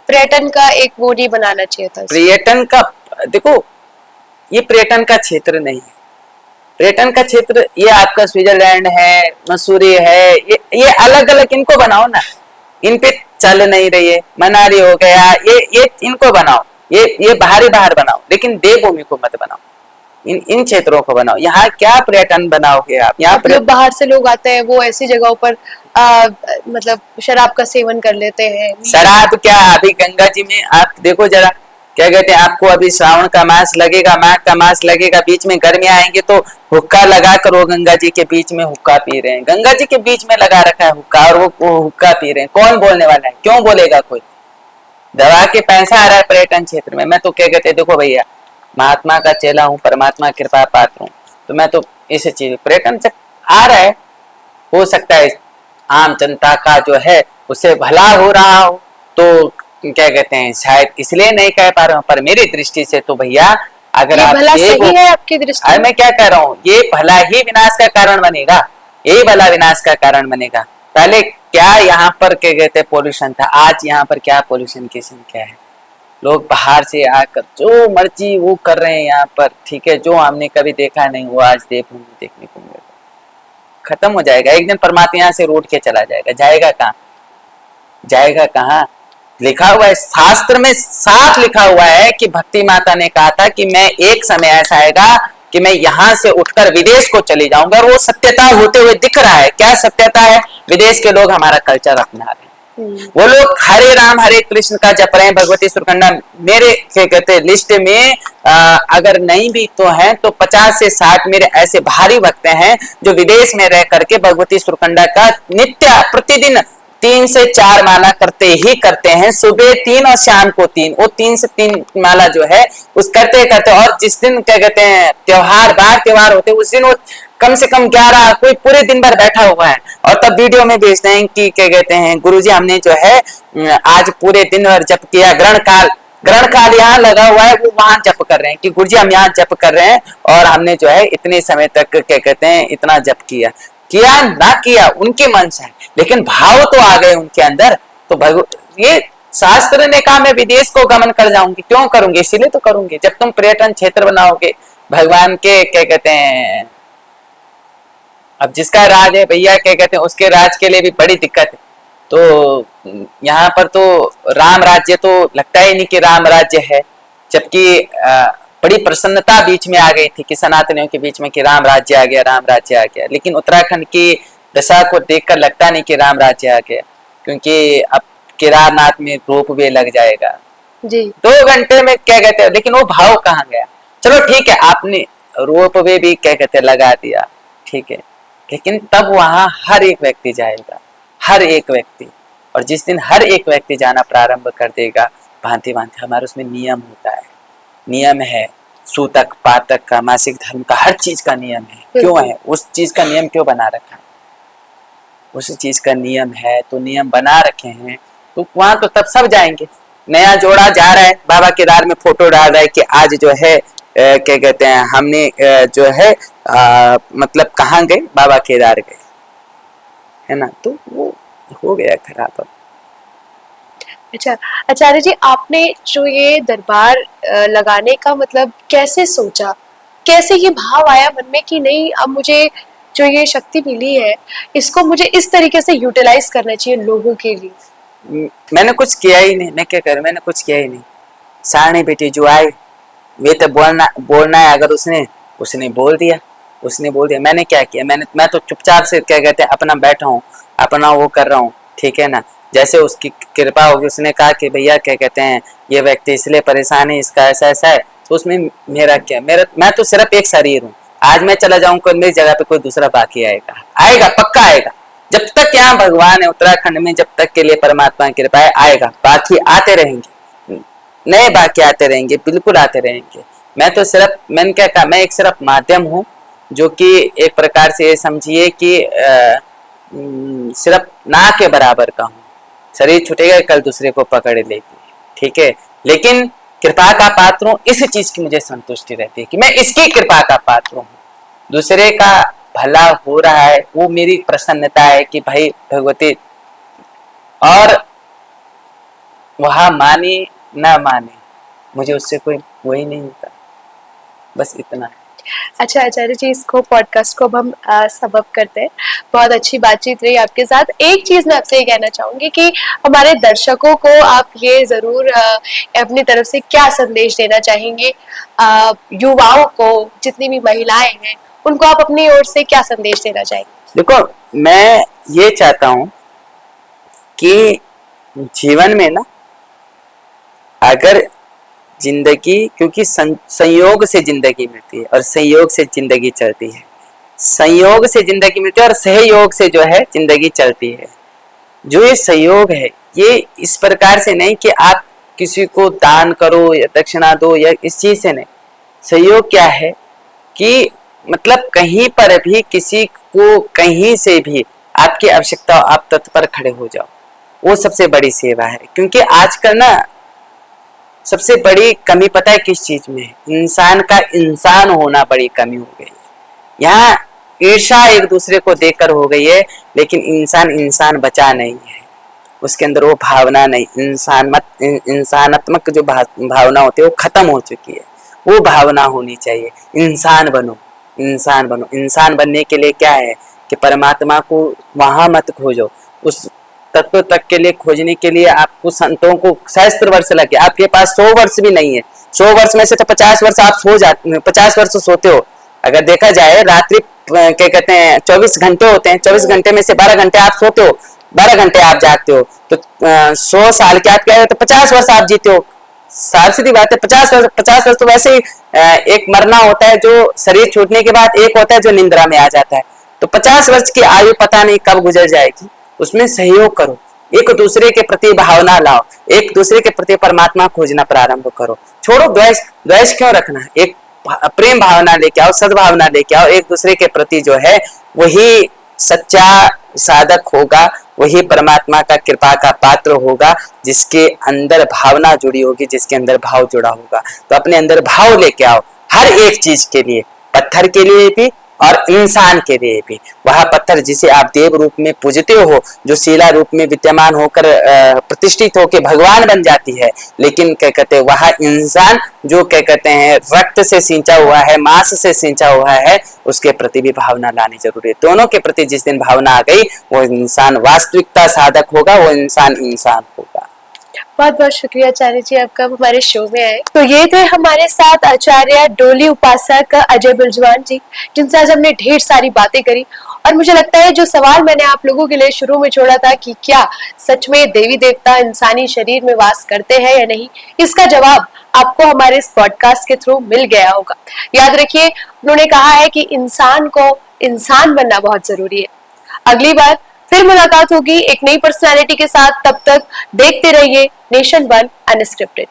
S2: पर्यटन का एक वो नहीं बनाना चाहिए था?
S1: पर्यटन का देखो, ये पर्यटन का क्षेत्र नहीं है। पर्यटन का क्षेत्र ये आपका स्विट्जरलैंड है, मसूरी है, ये अलग अलग इनको बनाओ ना, इन पे चल नहीं रही है। मनाली हो गया, ये इनको बनाओ, ये बाहर बनाओ, लेकिन देवभूमि को मत बनाओ, इन क्षेत्रों को बनाओ। यहाँ क्या पर्यटन बनाओगे आप? यहाँ पर
S2: बाहर से लोग आते हैं, वो ऐसी जगहों पर मतलब शराब का सेवन कर लेते हैं।
S1: शराब क्या, अभी गंगा जी में आप देखो जरा, क्या कहते हैं, आपको अभी श्रावण का मास लगेगा, माघ का मास लगेगा, बीच में गर्मी आएंगे तो हुक्का लगा कर वो गंगा जी के बीच में हुक्का पी रहे हैं, गंगा जी के बीच में लगा रखा है हुक्का, और वो हुक्का पी रहे हैं। कौन बोलने वाला है? क्यों बोलेगा कोई? दवा के पैसा आ रहा है पर्यटन क्षेत्र में। मैं तो क्या कहते हैं, देखो भैया, महात्मा का चेला हूँ, परमात्मा कृपा पात्र हूँ, तो मैं तो इस चीज पर्यटन से आ रहा है, हो सकता है आम जनता का जो है उससे भला हो रहा हो, तो क्या कहते हैं शायद इसलिए नहीं कह पा रहा हूँ, पर मेरी दृष्टि से तो भैया अगर आप
S2: भला सही है आपकी दृष्टि में?
S1: मैं क्या कह रहा हूँ, ये भला ही विनाश का कारण बनेगा, यही भला विनाश का कारण बनेगा। पहले क्या यहाँ पर क्या कहते हैं पोल्यूशन था, आज यहाँ पर क्या पोल्यूशन की संख्या है। लोग बाहर से आकर जो मर्जी वो कर रहे हैं यहाँ पर, ठीक है, जो हमने कभी देखा नहीं वो आज देखने को मिलेगा। खत्म हो जाएगा एक दिन, परमात्मा यहाँ से रूठ के चला जाएगा, जाएगा कहाँ? जाएगा कहाँ? लिखा हुआ है शास्त्र में, साफ लिखा हुआ है कि भक्ति माता ने कहा था कि मैं एक समय ऐसा आएगा कि मैं यहाँ से उठकर विदेश को चली जाऊंगा, और वो सत्यता होते हुए दिख रहा है। क्या सत्यता है? विदेश के लोग हमारा कल्चर अपना रहे हैं, वो लोग हरे राम हरे कृष्ण का जप रहे हैं। भगवती सुरकंडा मेरे क्या कहते लिस्ट में अगर नहीं भी तो है तो 50 से 60 मेरे ऐसे भारी भक्त हैं जो विदेश में रह करके भगवती सुरकंडा का नित्य प्रतिदिन 3 से 4 माला करते ही करते हैं, सुबह 3 और शाम को 3, वो 3 से 3 माला जो है उस करते करते, और जिस दिन क्या कहते हैं त्योहार होते उस दिन वो कम से कम 11 कोई पूरे दिन भर बैठा हुआ है, और तब वीडियो में भेजते हैं कि क्या कहते हैं गुरुजी हमने जो है आज पूरे दिन भर जप किया, ग्रहण काल यहाँ लगा हुआ है, वो वहां जप कर रहे हैं कि गुरुजी हम यहाँ जप कर रहे हैं और हमने जो है इतने समय तक क्या कहते हैं इतना जप किया ना किया उनके मन से, लेकिन भाव तो आ गए उनके अंदर। तो ये शास्त्र ने कहा मैं विदेश को गमन कर जाऊंगी, क्यों करूंगी? इसीलिए तो करूंगी। जब तुम पर्यटन क्षेत्र बनाओगे भगवान के क्या कहते हैं, अब जिसका राज है भैया क्या कहते हैं उसके राज के लिए भी बड़ी दिक्कत है। तो यहाँ पर तो राम राज्य तो लगता ही नहीं कि राम राज्य है, जबकि बड़ी प्रसन्नता बीच में आ गई थी कि सनातनियों के बीच में कि राम राज्य आ गया, राम राज्य आ गया। लेकिन उत्तराखंड की दशा को देखकर लगता नहीं कि राम राज्य आ गया, क्योंकि अब केदारनाथ में रोप वे लग जाएगा जी 2 घंटे में क्या कहते हैं, लेकिन वो भाव कहाँ गया? चलो ठीक है आपने रोप वे भी क्या कहते हैं लगा दिया, ठीक है, लेकिन तब वहां हर एक व्यक्ति जाएगा, हर एक व्यक्ति, और जिस दिन हर एक व्यक्ति जाना प्रारंभ कर देगा भांति भांति हमारे उसमें नियम होता है, नियम है सूतक पातक का, मासिक धर्म का, हर चीज का नियम है। क्यों है? उस चीज का नियम क्यों बना रखा है? उस चीज का नियम है तो नियम बना रखे हैं तो वहां तो तब सब जाएंगे। नया जोड़ा जा रहा है, बाबा केदार में फोटो डाल रहा है कि आज जो है क्या कहते हैं हमने जो है मतलब कहाँ गए, बाबा केदार गए, है ना, तो वो हो गया खराब। अब
S2: अच्छा आचार्य जी, आपने जो ये दरबार लगाने का मतलब कैसे सोचा, कैसे ये भाव आया मन में कि नहीं अब मुझे जो ये शक्ति मिली है इसको मुझे इस तरीके से यूटिलाइज करना चाहिए लोगों के लिए?
S1: मैंने कुछ किया ही नहीं, मैं क्या करूं, मैंने कुछ किया ही नहीं। सारणी बेटी जो आई वे तो बोलना है, अगर उसने बोल दिया, मैंने क्या किया, मैं तो चुपचाप से क्या कहते हैं अपना बैठा हूँ, अपना वो कर रहा हूँ, ठीक है ना। जैसे उसकी कृपा होगी, उसने कहा कि भैया क्या कहते हैं ये व्यक्ति इसलिए परेशान है, इसका ऐसा ऐसा है, तो उसमें मेरा क्या, मैं तो सिर्फ एक शरीर हूँ। आज मैं चला जाऊंगा, मेरी जगह पे कोई दूसरा बाकी आएगा, आएगा पक्का आएगा। जब तक यहाँ भगवान है उत्तराखंड में, जब तक के लिए परमात्मा की कृपा है, आएगा, बाकी आते रहेंगे, नए बाकी आते रहेंगे, बिल्कुल आते रहेंगे। मैं तो सिर्फ, मैंने क्या कहा, मैं एक सिर्फ माध्यम हूँ, जो कि एक प्रकार से ये समझिए कि सिर्फ ना के बराबर का हूँ। शरीर छूटेगा, कल दूसरे को पकड़ लेगी, ठीक है, लेकिन कृपा का पात्र हूँ, इस चीज की मुझे संतुष्टि रहती है कि मैं इसकी कृपा का पात्र हूँ। दूसरे का भला हो रहा है, वो मेरी प्रसन्नता है कि भाई भगवती, और वह माने ना माने, मुझे उससे कोई वही नहीं होता, बस इतना है।
S2: अच्छा आचार्य जी, इसको पॉडकास्ट को अब हम सबअप करते हैं। बहुत अच्छी बातचीत रही आपके साथ। एक चीज मैं आपसे ये कहना चाहूंगी कि हमारे दर्शकों को आप ये जरूर अपनी तरफ से क्या संदेश देना चाहेंगे, युवाओं को, जितनी भी महिलाएं हैं उनको आप अपनी ओर से क्या संदेश देना चाहेंगे?
S1: देखो, मैं ये चाहता हूं कि जीवन में ना, अगर जिंदगी, क्योंकि संयोग से जिंदगी मिलती है और संयोग से जिंदगी चलती है, संयोग से जिंदगी मिलती है और सहयोग से जो है जिंदगी चलती है। जो ये सहयोग है, ये इस प्रकार से नहीं कि आप किसी को दान करो या दक्षिणा दो या इस चीज से नहीं। सहयोग क्या है कि मतलब कहीं पर भी किसी को कहीं से भी आपकी आवश्यकता, आप तत्पर खड़े हो जाओ, वो सबसे बड़ी सेवा है। क्योंकि आजकल ना सबसे बड़ी कमी पता है किस चीज में है? इंसान का इंसान होना बड़ी कमी हो गई है। यहाँ ईर्षा एक दूसरे को देखकर हो गई है, लेकिन इंसान बचा नहीं है, उसके अंदर वो भावना नहीं, इंसानात्मक जो भावना होती है वो खत्म हो चुकी है। वो भावना होनी चाहिए। इंसान बनो, इंसान बनो। इंसान बनने के लिए क्या है कि परमात्मा को वहां मत खोजो, उस तत्व तक के लिए खोजने के लिए आपको संतों को सहस्त्र वर्ष लगे। आपके पास 100 वर्ष भी नहीं है, 100 वर्ष में से तो 50 वर्ष आप सो जाते, 50 वर्ष सोते हो। अगर देखा जाए, रात्रि क्या कहते हैं 24 घंटे होते हैं, 24 घंटे में से 12 घंटे आप सोते हो, 12 घंटे आप जागते हो, तो 100 साल के आप क्या, तो 50 वर्ष आप जीते हो। साल सीधी बात है, 50 वर्ष तो वैसे ही एक मरना होता है जो शरीर छूटने के बाद, एक होता है जो निंद्रा में आ जाता है। तो 50 वर्ष की आयु पता नहीं कब गुजर जाएगी। उसमें सहयोग करो, एक दूसरे के प्रति भावना लाओ, एक दूसरे के प्रति परमात्मा खोजना प्रारंभ करो। छोड़ो द्वेष, द्वेष क्यों रखना, एक प्रेम भावना लेके आओ, सद्भावना लेके आओ। एक दूसरे के प्रति जो है वही सच्चा साधक होगा, वही परमात्मा का कृपा का पात्र होगा, जिसके अंदर भावना जुड़ी होगी, जिसके अंदर भाव जुड़ा होगा। तो अपने अंदर भाव लेके आओ हर एक चीज के लिए, पत्थर के लिए भी और इंसान के लिए भी। वह पत्थर जिसे आप देव रूप में पूजते हो, जो शिला रूप में विद्यमान होकर प्रतिष्ठित होकर भगवान बन जाती है, लेकिन क्या कहते हैं वह इंसान जो क्या कहते हैं रक्त से सींचा हुआ है, मांस से सींचा हुआ है, उसके प्रति भी भावना लानी जरूरी है। दोनों के प्रति जिस दिन भावना आ गई, वो इंसान वास्तविकता साधक होगा, वो इंसान होगा।
S2: बहुत बहुत शुक्रिया आचार्य जी, आपका हमारे शो में आए। तो ये थे हमारे साथ आचार्य डोली उपासक अजय बिलजवान जी, जिनसे आज हमने ढेर सारी बातें करी। और मुझे लगता है जो सवाल मैंने आप लोगों के लिए शुरू में छोड़ा था कि क्या सच में देवी देवता इंसानी शरीर में वास करते हैं या नहीं, इसका जवाब आपको हमारे इस पॉडकास्ट के थ्रू मिल गया होगा। याद रखिए, उन्होंने कहा है कि इंसान को इंसान बनना बहुत जरूरी है। अगली बार फिर मुलाकात होगी एक नई पर्सनालिटी के साथ। तब तक देखते रहिए नेशन वन अनस्क्रिप्टेड।